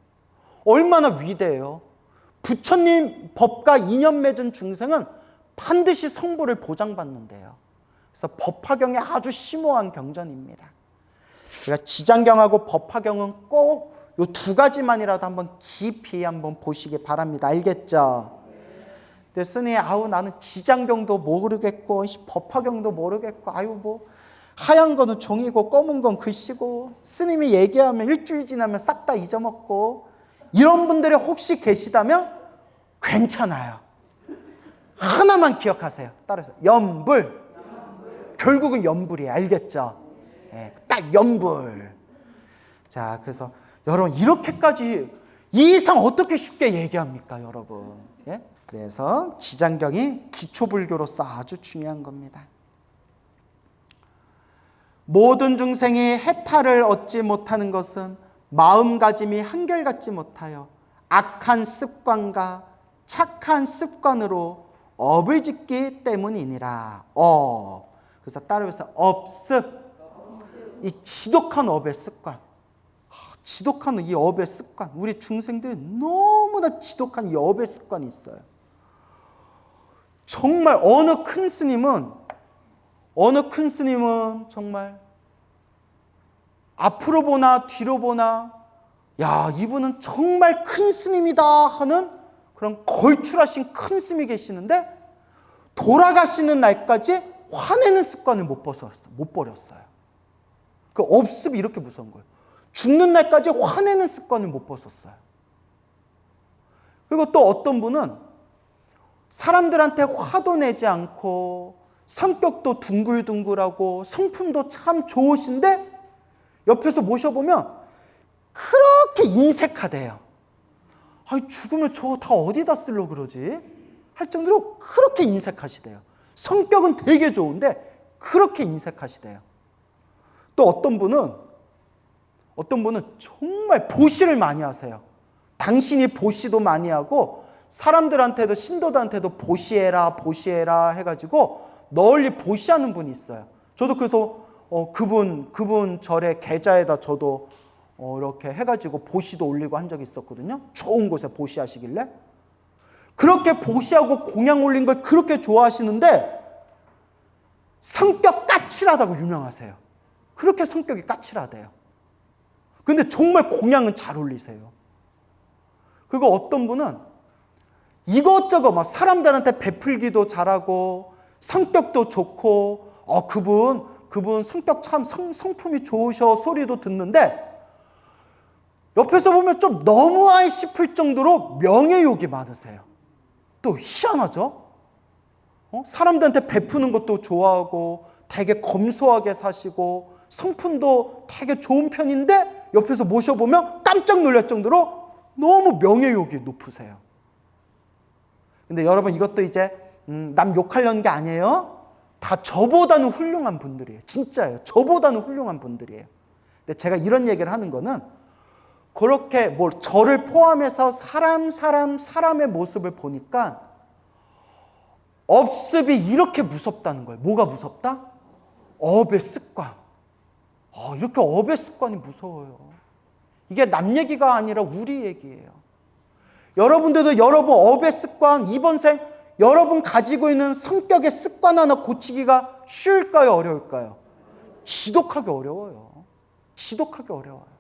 얼마나 위대해요. 부처님 법과 인연 맺은 중생은 반드시 성불을 보장받는데요. 그래서 법화경이 아주 심오한 경전입니다. 그러니까 지장경하고 법화경은 꼭 이 두 가지만이라도 한번 깊이 한번 보시기 바랍니다. 알겠죠? 근데 스님, 나는 지장경도 모르겠고 법화경도 모르겠고 뭐 하얀 거는 종이고 검은 건 글씨고 스님이 얘기하면 일주일 지나면 싹 다 잊어먹고 이런 분들이 혹시 계시다면 괜찮아요. 하나만 기억하세요. 따라서 염불. 결국은 염불이에요. 알겠죠? 네, 딱 염불. 자, 그래서 여러분 이렇게까지 이 이상 어떻게 쉽게 얘기합니까, 여러분? 예? 그래서 지장경이 기초불교로서 아주 중요한 겁니다. 모든 중생이 해탈을 얻지 못하는 것은 마음가짐이 한결같지 못하여 악한 습관과 착한 습관으로 업을 짓기 때문이니라. 그래서 따라해서 업습. 이 지독한 업의 습관. 지독한 이 업의 습관. 우리 중생들이 너무나 지독한 이 업의 습관이 있어요. 정말 어느 큰 스님은 정말 앞으로 보나 뒤로 보나 야, 이분은 정말 큰 스님이다 하는 그런 걸출하신 큰 스님이 계시는데 돌아가시는 날까지 화내는 습관을 못 버렸어요. 그 업습이 이렇게 무서운 거예요. 죽는 날까지 화내는 습관을 못 벗었어요. 그리고 또 어떤 분은 사람들한테 화도 내지 않고 성격도 둥글둥글하고 성품도 참 좋으신데 옆에서 모셔보면 그렇게 인색하대요. 죽으면 저거 다 어디다 쓰려고 그러지? 할 정도로 그렇게 인색하시대요. 성격은 되게 좋은데 그렇게 인색하시대요. 또 어떤 분은 정말 보시를 많이 하세요. 당신이 보시도 많이 하고 사람들한테도 신도들한테도 보시해라 해가지고 널리 보시하는 분이 있어요. 저도 그래서 그분 절의 계좌에다 저도 이렇게 해가지고 보시도 올리고 한 적이 있었거든요. 좋은 곳에 보시하시길래 그렇게 보시하고 공양 올린 걸 그렇게 좋아하시는데 성격 까칠하다고 유명하세요. 그렇게 성격이 까칠하대요. 근데 정말 공양은 잘 올리세요. 그리고 어떤 분은 이것저것 막 사람들한테 베풀기도 잘하고 성격도 좋고 그분 성격 참 성품이 좋으셔 소리도 듣는데 옆에서 보면 좀 너무하이 싶을 정도로 명예욕이 많으세요. 또 희한하죠? 사람들한테 베푸는 것도 좋아하고 되게 검소하게 사시고 성품도 되게 좋은 편인데 옆에서 모셔보면 깜짝 놀랄 정도로 너무 명예욕이 높으세요. 근데 여러분 이것도 이제 남 욕하려는 게 아니에요. 다 저보다는 훌륭한 분들이에요. 진짜예요. 저보다는 훌륭한 분들이에요. 근데 제가 이런 얘기를 하는 거는 그렇게 저를 포함해서 사람의 모습을 보니까 업습이 이렇게 무섭다는 거예요. 뭐가 무섭다? 업의 습관. 이렇게 업의 습관이 무서워요. 이게 남 얘기가 아니라 우리 얘기예요. 여러분들도 여러분 업의 습관, 이번 생 여러분 가지고 있는 성격의 습관 하나 고치기가 쉬울까요? 어려울까요? 지독하게 어려워요. 지독하게 어려워요.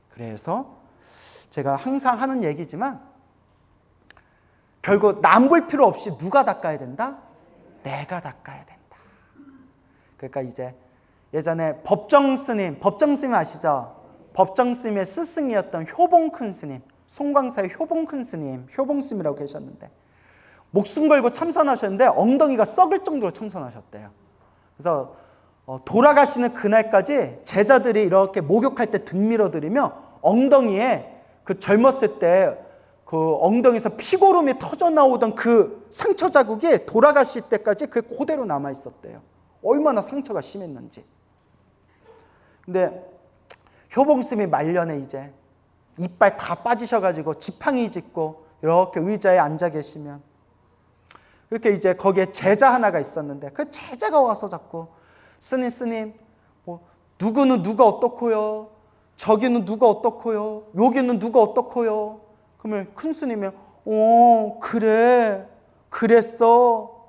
그래서 제가 항상 하는 얘기지만 결국 남 볼 필요 없이 누가 닦아야 된다? 내가 닦아야 된다. 그러니까 이제 예전에 법정 스님 아시죠? 법정 스님의 스승이었던 효봉큰 스님, 송광사의 효봉큰 스님, 효봉스님이라고 계셨는데 목숨 걸고 참선하셨는데 엉덩이가 썩을 정도로 참선하셨대요. 그래서 돌아가시는 그날까지 제자들이 이렇게 목욕할 때 등 밀어드리며 엉덩이에 그 젊었을 때 그 엉덩이에서 피고름이 터져 나오던 그 상처 자국이 돌아가실 때까지 그게 그대로 남아 있었대요. 얼마나 상처가 심했는지. 근데 효봉스님이 말년에 이제 이빨 다 빠지셔가지고 지팡이 짚고 이렇게 의자에 앉아 계시면 이렇게 이제 거기에 제자 하나가 있었는데 그 제자가 와서 자꾸 스님 뭐 누구는 누가 어떻고요, 저기는 누가 어떻고요, 여기는 누가 어떻고요. 그러면 큰 스님이 그래 그랬어.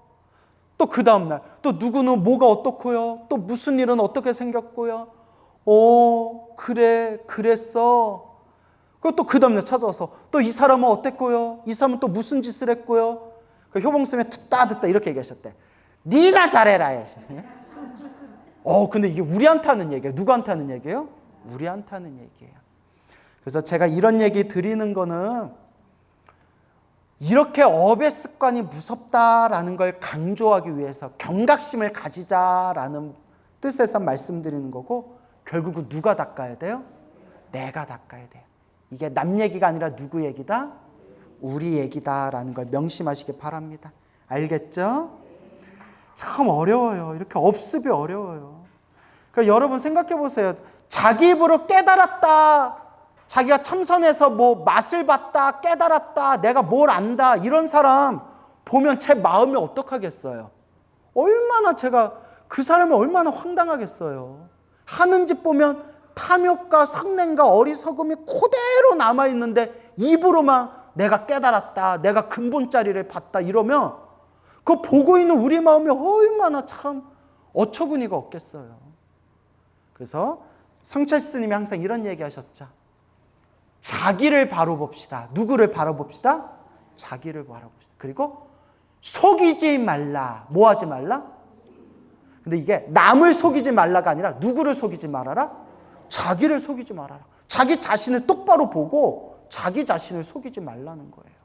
또 그 다음날 또 누구는 뭐가 어떻고요, 또 무슨 일은 어떻게 생겼고요. 그래 그랬어. 그리고 또 그 다음날 찾아와서 또 이 사람은 어땠고요, 이 사람은 또 무슨 짓을 했고요. 그 효봉스님이 듣다 이렇게 얘기하셨대. 네가 잘해라. 근데 이게 우리한테 하는 얘기예요. 누구한테 하는 얘기예요? 우리한테 하는 얘기예요. 그래서 제가 이런 얘기 드리는 거는 이렇게 업의 습관이 무섭다라는 걸 강조하기 위해서 경각심을 가지자라는 뜻에서 말씀드리는 거고, 결국은 누가 닦아야 돼요? 내가 닦아야 돼요. 이게 남 얘기가 아니라 누구 얘기다? 우리 얘기다라는 걸 명심하시기 바랍니다. 알겠죠? 참 어려워요. 이렇게 업습이 어려워요. 그러니까 여러분 생각해 보세요. 자기 입으로 깨달았다, 자기가 참선해서 뭐 맛을 봤다, 깨달았다, 내가 뭘 안다, 이런 사람 보면 제 마음이 어떡하겠어요? 얼마나 제가 그 사람을 얼마나 황당하겠어요. 하는 짓 보면 탐욕과 성냄과 어리석음이 그대로 남아있는데 입으로만 내가 깨달았다, 내가 근본자리를 봤다 이러면 그거 보고 있는 우리 마음이 얼마나 참 어처구니가 없겠어요. 그래서 성철 스님이 항상 이런 얘기 하셨죠. 자기를 바로 봅시다. 누구를 바로 봅시다? 자기를 바로 봅시다. 그리고 속이지 말라. 뭐 하지 말라? 근데 이게 남을 속이지 말라가 아니라 누구를 속이지 말아라? 자기를 속이지 말아라. 자기 자신을 똑바로 보고 자기 자신을 속이지 말라는 거예요.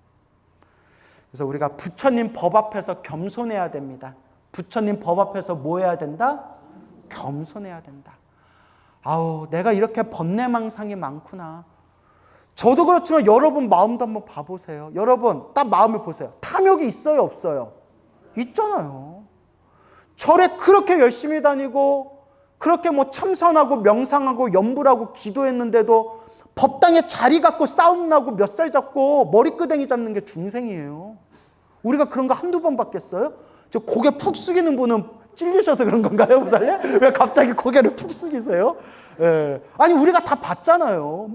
그래서 우리가 부처님 법 앞에서 겸손해야 됩니다. 부처님 법 앞에서 뭐 해야 된다? 겸손해야 된다. 아우, 내가 이렇게 번뇌망상이 많구나. 저도 그렇지만 여러분 마음도 한번 봐보세요. 여러분 딱 마음을 보세요. 탐욕이 있어요, 없어요? 있잖아요. 절에 그렇게 열심히 다니고 그렇게 뭐 참선하고 명상하고 염불하고 기도했는데도 법당에 자리 갖고 싸움 나고 몇 살 잡고 머리끄댕이 잡는 게 중생이에요. 우리가 그런 거 한두 번 봤겠어요? 저 고개 푹 숙이는 분은 찔리셔서 그런 건가요, 무살님? 왜 갑자기 고개를 푹 숙이세요? 예. 아니 우리가 다 봤잖아요.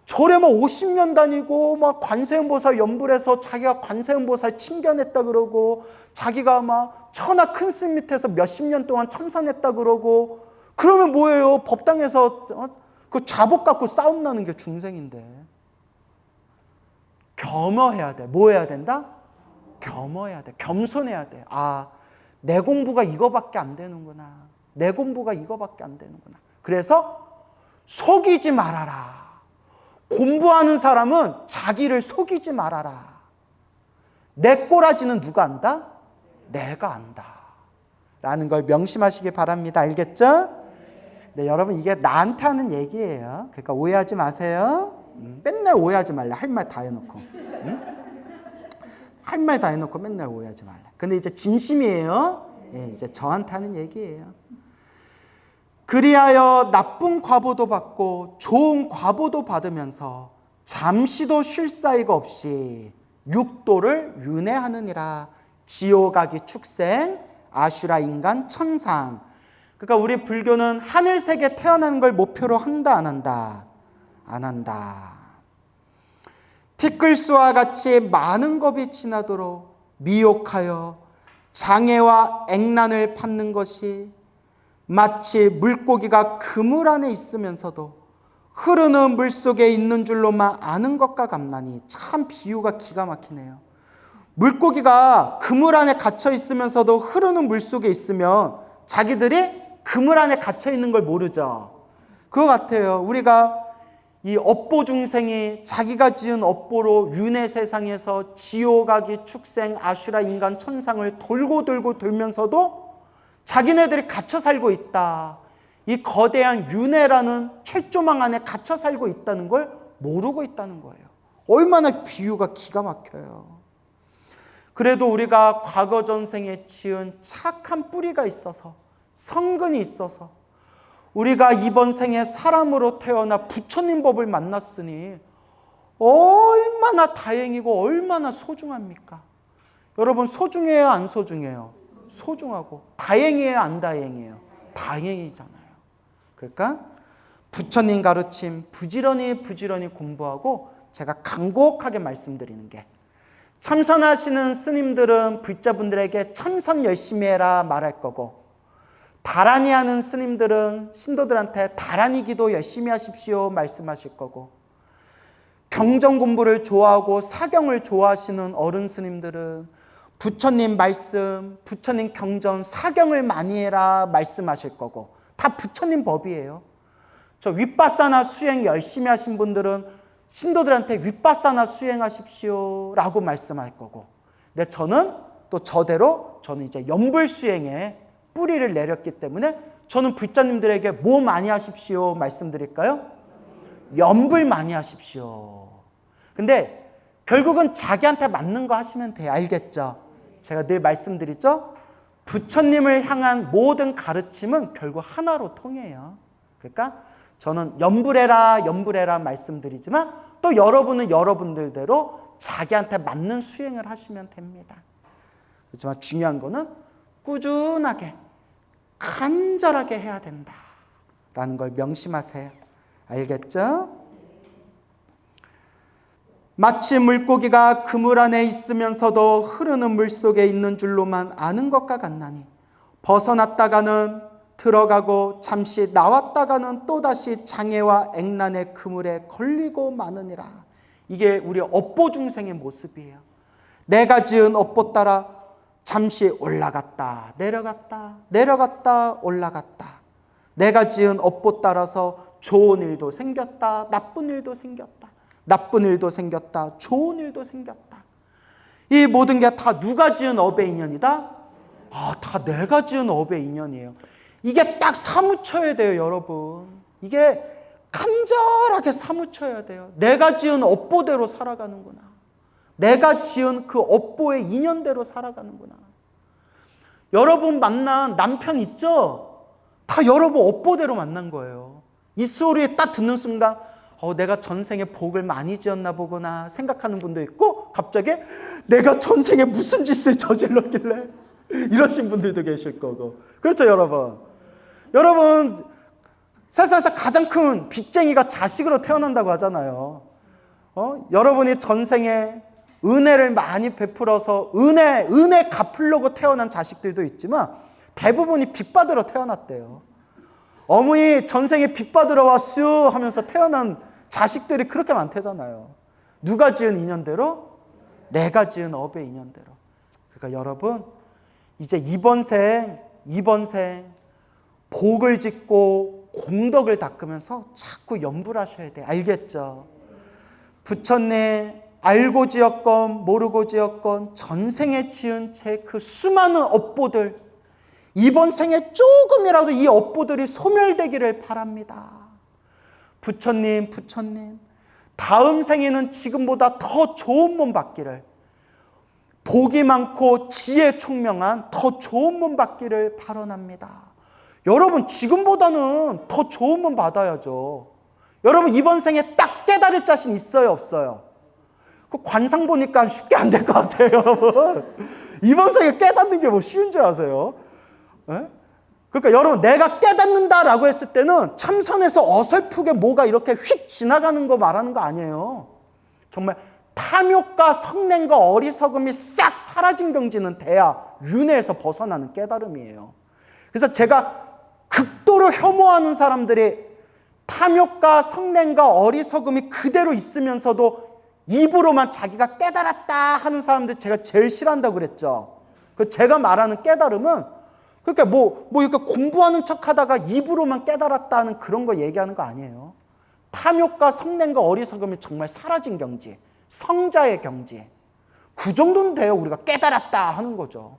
절에 막 50년 다니고 막 관세음보살 연불해서 자기가 관세음보살 칭견했다 그러고, 자기가 막 천하 큰 스님 밑에서 몇십 년 동안 참선했다 그러고, 그러면 뭐예요? 법당에서 그 자복 갖고 싸움 나는 게 중생인데. 겸허해야 돼. 뭐 해야 된다? 겸허해야 돼. 겸손해야 돼. 아, 내 공부가 이거밖에 안 되는구나. 내 공부가 이거밖에 안 되는구나. 그래서 속이지 말아라. 공부하는 사람은 자기를 속이지 말아라. 내 꼬라지는 누가 안다? 내가 안다. 라는 걸 명심하시기 바랍니다. 알겠죠? 네, 여러분 이게 나한테 하는 얘기예요. 그러니까 오해하지 마세요. 맨날 오해하지 말라. 할 말 다 해놓고. 할 말 다 해놓고 맨날 오해하지 말라. 근데 이제 진심이에요. 예, 이제 저한테 하는 얘기예요. 그리하여 나쁜 과보도 받고 좋은 과보도 받으면서 잠시도 쉴 사이가 없이 육도를 윤회하느니라. 지옥아기 축생, 아슈라 인간 천상. 그러니까 우리 불교는 하늘세계 태어나는 걸 목표로 한다, 안 한다? 안 한다. 티끌수와 같이 많은 겁이 지나도록 미혹하여 장애와 액난을 받는 것이 마치 물고기가 그물 안에 있으면서도 흐르는 물속에 있는 줄로만 아는 것과 같나니. 참 비유가 기가 막히네요. 물고기가 그물 안에 갇혀 있으면서도 흐르는 물속에 있으면 자기들이 그물 안에 갇혀 있는 걸 모르죠. 그거 같아요. 우리가 이 업보 중생이 자기가 지은 업보로 윤회 세상에서 지옥아기 축생 아슈라 인간 천상을 돌고 돌면서도 자기네들이 갇혀 살고 있다. 이 거대한 윤회라는 철조망 안에 갇혀 살고 있다는 걸 모르고 있다는 거예요. 얼마나 비유가 기가 막혀요. 그래도 우리가 과거 전생에 지은 착한 뿌리가 있어서, 성근이 있어서 우리가 이번 생에 사람으로 태어나 부처님 법을 만났으니 얼마나 다행이고 얼마나 소중합니까? 여러분, 소중해요, 안 소중해요? 소중하고. 다행이에요, 안 다행이에요? 다행이잖아요. 그러니까 부처님 가르침 부지런히 공부하고, 제가 간곡하게 말씀드리는 게, 참선하시는 스님들은 불자분들에게 참선 열심히 해라 말할 거고, 다란이 하는 스님들은 신도들한테 다란이 기도 열심히 하십시오 말씀하실 거고, 경전 공부를 좋아하고 사경을 좋아하시는 어른 스님들은 부처님 말씀, 부처님 경전, 사경을 많이 해라 말씀하실 거고, 다 부처님 법이에요. 저 윗바사나 수행 열심히 하신 분들은 신도들한테 윗바사나 수행하십시오 라고 말씀할 거고, 근데 저는 또 저대로 저는 이제 연불 수행에 뿌리를 내렸기 때문에 저는 불자님들에게 뭐 많이 하십시오 말씀드릴까요? 연불 많이 하십시오. 근데 결국은 자기한테 맞는 거 하시면 돼요. 알겠죠? 제가 늘 말씀드리죠? 부처님을 향한 모든 가르침은 결국 하나로 통해요. 그러니까 저는 연불해라 말씀드리지만, 또 여러분은 여러분들대로 자기한테 맞는 수행을 하시면 됩니다. 그렇지만 중요한 거는 꾸준하게 간절하게 해야 된다라는 걸 명심하세요. 알겠죠? 마치 물고기가 그물 안에 있으면서도 흐르는 물속에 있는 줄로만 아는 것과 같나니, 벗어났다가는 들어가고 잠시 나왔다가는 또다시 장애와 액난의 그물에 걸리고 마느니라. 이게 우리 업보 중생의 모습이에요. 내가 지은 업보 따라 잠시 올라갔다 내려갔다 올라갔다. 내가 지은 업보 따라서 좋은 일도 생겼다, 나쁜 일도 생겼다, 나쁜 일도 생겼다, 좋은 일도 생겼다. 이 모든 게 다 누가 지은 업의 인연이다? 다 내가 지은 업의 인연이에요. 이게 딱 사무쳐야 돼요, 여러분. 이게 간절하게 사무쳐야 돼요. 내가 지은 업보대로 살아가는구나. 내가 지은 그 업보의 인연대로 살아가는구나. 여러분 만난 남편 있죠? 다 여러분 업보대로 만난 거예요. 이 소리에 딱 듣는 순간 내가 전생에 복을 많이 지었나 보구나 생각하는 분도 있고, 갑자기 내가 전생에 무슨 짓을 저질렀길래 이러신 분들도 계실 거고. 그렇죠, 여러분? 여러분, 세상에서 가장 큰 빚쟁이가 자식으로 태어난다고 하잖아요. 여러분이 전생에 은혜를 많이 베풀어서 은혜 갚으려고 태어난 자식들도 있지만 대부분이 빚 받으러 태어났대요. 어머니 전생에 빚 받으러 왔슈 하면서 태어난 자식들이 그렇게 많대잖아요. 누가 지은 인연대로? 내가 지은 업의 인연대로. 그러니까 여러분, 이제 이번 생 복을 짓고 공덕을 닦으면서 자꾸 연불하셔야 돼요. 알겠죠? 부처님 알고 지었건 모르고 지었건 전생에 지은 제 그 수많은 업보들, 이번 생에 조금이라도 이 업보들이 소멸되기를 바랍니다. 부처님 다음 생에는 지금보다 더 좋은 몸 받기를, 복이 많고 지혜 총명한 더 좋은 몸 받기를 발언합니다. 여러분, 지금보다는 더 좋은 몸 받아야죠. 여러분, 이번 생에 딱 깨달을 자신 있어요, 없어요? 그 관상 보니까 쉽게 안 될 것 같아요, 여러분. 이번 생에 깨닫는 게 뭐 쉬운 줄 아세요? 네? 그러니까 여러분, 내가 깨닫는다라고 했을 때는 참선에서 어설프게 뭐가 이렇게 휙 지나가는 거 말하는 거 아니에요. 정말 탐욕과 성냄과 어리석음이 싹 사라진 경지는 돼야 윤회에서 벗어나는 깨달음이에요. 그래서 제가 극도로 혐오하는 사람들이 탐욕과 성냄과 어리석음이 그대로 있으면서도 입으로만 자기가 깨달았다 하는 사람들 제가 제일 싫어한다고 그랬죠. 그 제가 말하는 깨달음은 그러니까 뭐 이렇게 공부하는 척 하다가 입으로만 깨달았다 하는 그런 거 얘기하는 거 아니에요. 탐욕과 성냄과 어리석음이 정말 사라진 경지, 성자의 경지, 그 정도는 돼요. 우리가 깨달았다 하는 거죠.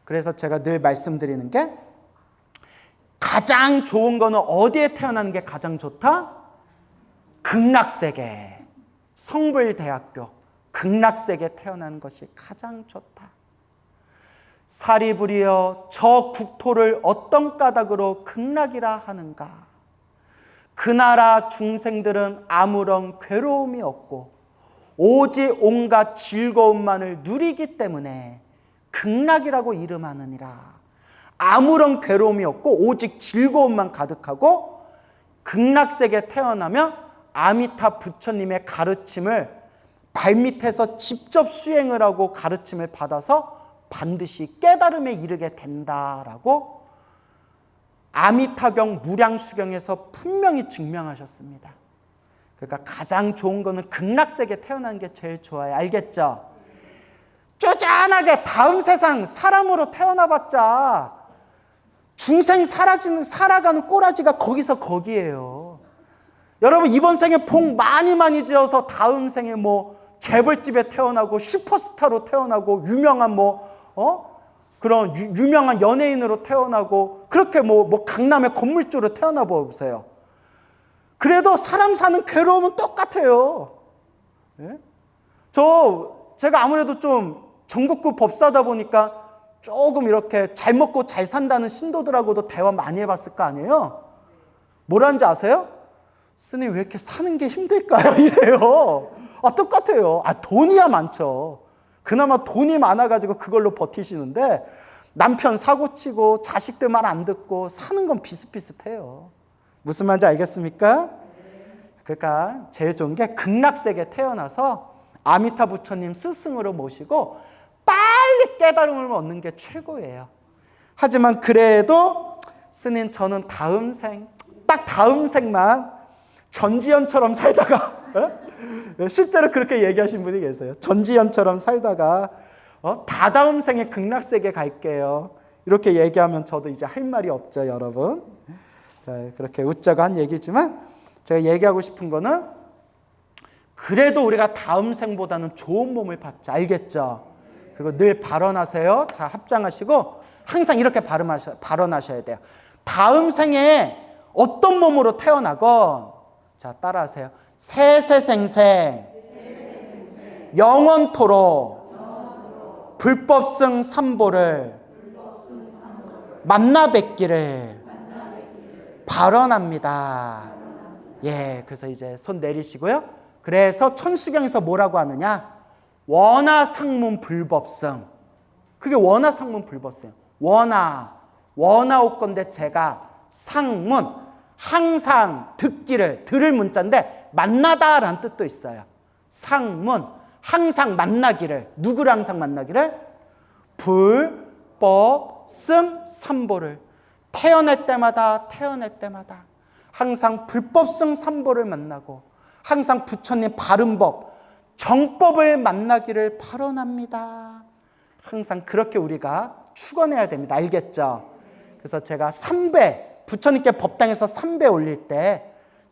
그래서 제가 늘 말씀드리는 게, 가장 좋은 거는 어디에 태어나는 게 가장 좋다? 극락세계, 성불대학교, 극락세계 태어난 것이 가장 좋다. 사리부리여 저 국토를 어떤 까닭으로 극락이라 하는가. 그 나라 중생들은 아무런 괴로움이 없고 오직 온갖 즐거움만을 누리기 때문에 극락이라고 이름하느니라. 아무런 괴로움이 없고 오직 즐거움만 가득하고 극락세계에 태어나면 아미타 부처님의 가르침을 발밑에서 직접 수행을 하고 가르침을 받아서 반드시 깨달음에 이르게 된다라고 아미타경 무량수경에서 분명히 증명하셨습니다. 그러니까 가장 좋은 거는 극락세계에 태어나는 게 제일 좋아요. 알겠죠? 쪼잔하게 다음 세상 사람으로 태어나봤자 중생 살아가는 꼬라지가 거기서 거기예요. 여러분 이번 생에 복 많이 지어서 다음 생에 뭐 재벌집에 태어나고 슈퍼스타로 태어나고 유명한 그런 유명한 연예인으로 태어나고 그렇게 강남의 건물주로 태어나 보세요. 그래도 사람 사는 괴로움은 똑같아요. 예? 제가 아무래도 좀 전국구 법사다 보니까 조금 이렇게 잘 먹고 잘 산다는 신도들하고도 대화 많이 해봤을 거 아니에요? 뭐라는지 아세요? 스님 왜 이렇게 사는 게 힘들까요? 이래요. 똑같아요. 돈이야 많죠. 그나마 돈이 많아가지고 그걸로 버티시는데 남편 사고치고 자식들 말 안 듣고 사는 건 비슷비슷해요. 무슨 말인지 알겠습니까? 그러니까 제일 좋은 게 극락세계에 태어나서 아미타 부처님 스승으로 모시고 빨리 깨달음을 얻는 게 최고예요. 하지만 그래도 스님 저는 딱 다음 생만 전지현처럼 살다가 실제로 그렇게 얘기하신 분이 계세요. 전지현처럼 살다가 다다음 생에 극락세계 갈게요. 이렇게 얘기하면 저도 이제 할 말이 없죠, 여러분. 자, 그렇게 웃자고 한 얘기지만 제가 얘기하고 싶은 거는 그래도 우리가 다음 생보다는 좋은 몸을 받자. 알겠죠? 그리고 늘 발언하세요. 자, 합장하시고 항상 이렇게 발언하셔야 돼요. 다음 생에 어떤 몸으로 태어나건 자, 따라하세요. 세세생생 영원토록 불법승 삼보를 만나 뵙기를 발언합니다. 예, 그래서 이제 손 내리시고요. 그래서 천수경에서 뭐라고 하느냐? 원하상문 불법승. 그게 원하상문 불법승. 원하올 건데 제가 상문 항상 들을 문자인데 만나다라는 뜻도 있어요. 상문 항상 만나기를. 누구를 항상 만나기를? 불법승 삼보를 태어날 때마다 항상 불법승 삼보를 만나고 항상 부처님 바른 법 정법을 만나기를 발언합니다. 항상 그렇게 우리가 축원해야 됩니다. 알겠죠? 그래서 제가 3배 부처님께 법당에서 3배 올릴 때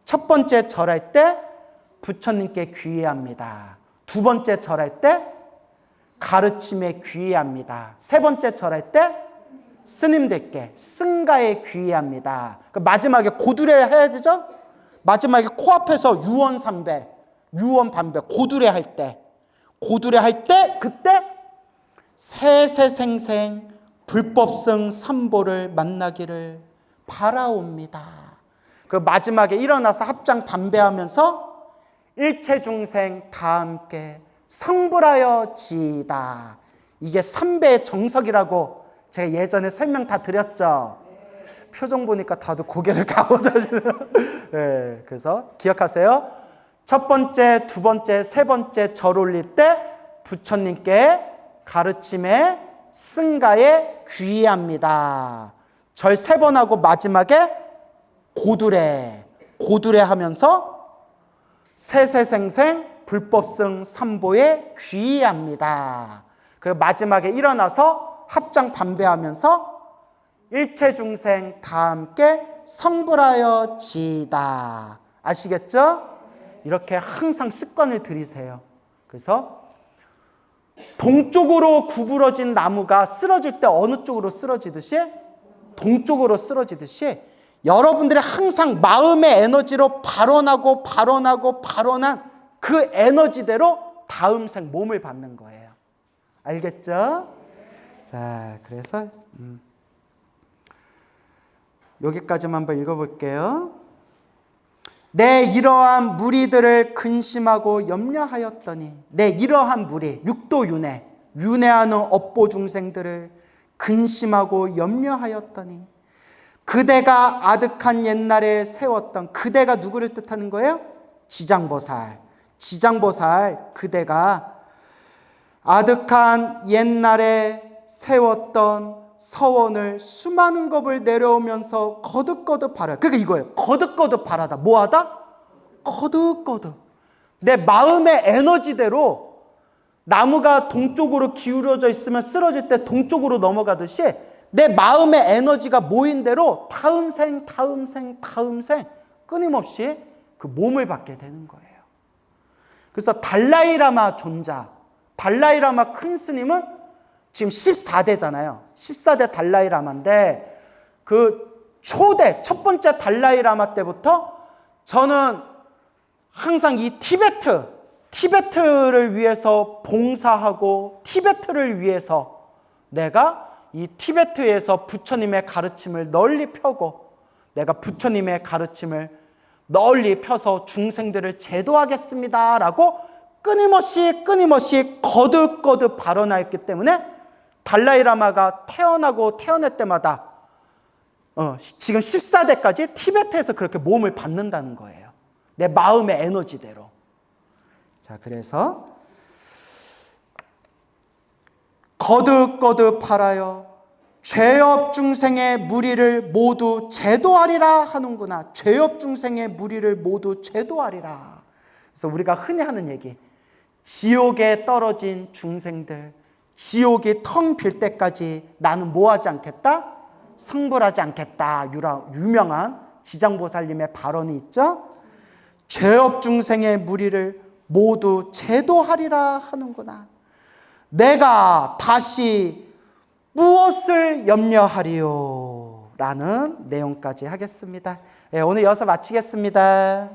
첫 번째 절할 때 부처님께 귀의합니다. 두 번째 절할 때 가르침에 귀의합니다. 세 번째 절할 때 스님들께 승가에 귀의합니다. 마지막에 고두례 해야 되죠? 마지막에 코앞에서 유언 삼배, 유언 반배, 고두례 할 때 그때 세세생생 불법승 삼보를 만나기를 바라옵니다. 그 마지막에 일어나서 합장 반배하면서 일체중생 다 함께 성불하여 지이다. 이게 3배의 정석이라고 제가 예전에 설명 다 드렸죠. 표정 보니까 다들 고개를 가오다시는. 네, 그래서 기억하세요. 첫 번째, 두 번째, 세 번째 절 올릴 때 부처님께 가르침에 승가에 귀의합니다. 절 3번 하고 마지막에 고두례 하면서 세세생생 불법승 삼보에 귀의합니다. 그 마지막에 일어나서 합장 반배하면서 일체중생 다 함께 성불하여 지이다. 아시겠죠? 이렇게 항상 습관을 들이세요. 그래서 동쪽으로 구부러진 나무가 쓰러질 때 어느 쪽으로 쓰러지듯이 동쪽으로 쓰러지듯이 여러분들이 항상 마음의 에너지로 발언하고 발언한 그 에너지대로 다음 생 몸을 받는 거예요. 알겠죠? 자, 그래서 여기까지만 한번 읽어볼게요. 내 이러한 무리들을 근심하고 염려하였더니, 내 이러한 무리, 육도 윤회하는 업보 중생들을 근심하고 염려하였더니, 그대가 아득한 옛날에 세웠던, 그대가 누구를 뜻하는 거예요? 지장보살. 그대가 아득한 옛날에 세웠던 서원을 수많은 겁을 내려오면서 거듭거듭 바라. 그게 이거예요. 거듭거듭 바라다. 뭐하다? 거듭거듭. 내 마음의 에너지대로 나무가 동쪽으로 기울어져 있으면 쓰러질 때 동쪽으로 넘어가듯이 내 마음의 에너지가 모인 대로 다음 생 끊임없이 그 몸을 받게 되는 거예요. 그래서 달라이라마 존자, 달라이라마 큰 스님은 지금 14대잖아요. 14대 달라이라마인데 그 초대 첫 번째 달라이라마 때부터 저는 항상 이 티베트를 위해서 봉사하고 티베트를 위해서 내가 이 티베트에서 부처님의 가르침을 널리 펴고 내가 부처님의 가르침을 널리 펴서 중생들을 제도하겠습니다라고 끊임없이 거듭 발언하였기 때문에 달라이라마가 태어날 때마다 지금 14대까지 티베트에서 그렇게 몸을 받는다는 거예요. 내 마음의 에너지대로. 자, 그래서 거듭 하라여 죄업 중생의 무리를 모두 제도하리라 하는구나. 죄업 중생의 무리를 모두 제도하리라. 그래서 우리가 흔히 하는 얘기, 지옥에 떨어진 중생들, 지옥이 텅 빌 때까지 나는 뭐하지 않겠다? 성불하지 않겠다. 유명한 지장보살님의 발언이 있죠. 죄업 중생의 무리를 모두 제도하리라 하는구나. 내가 다시 무엇을 염려하리요? 라는 내용까지 하겠습니다. 오늘 여기서 마치겠습니다.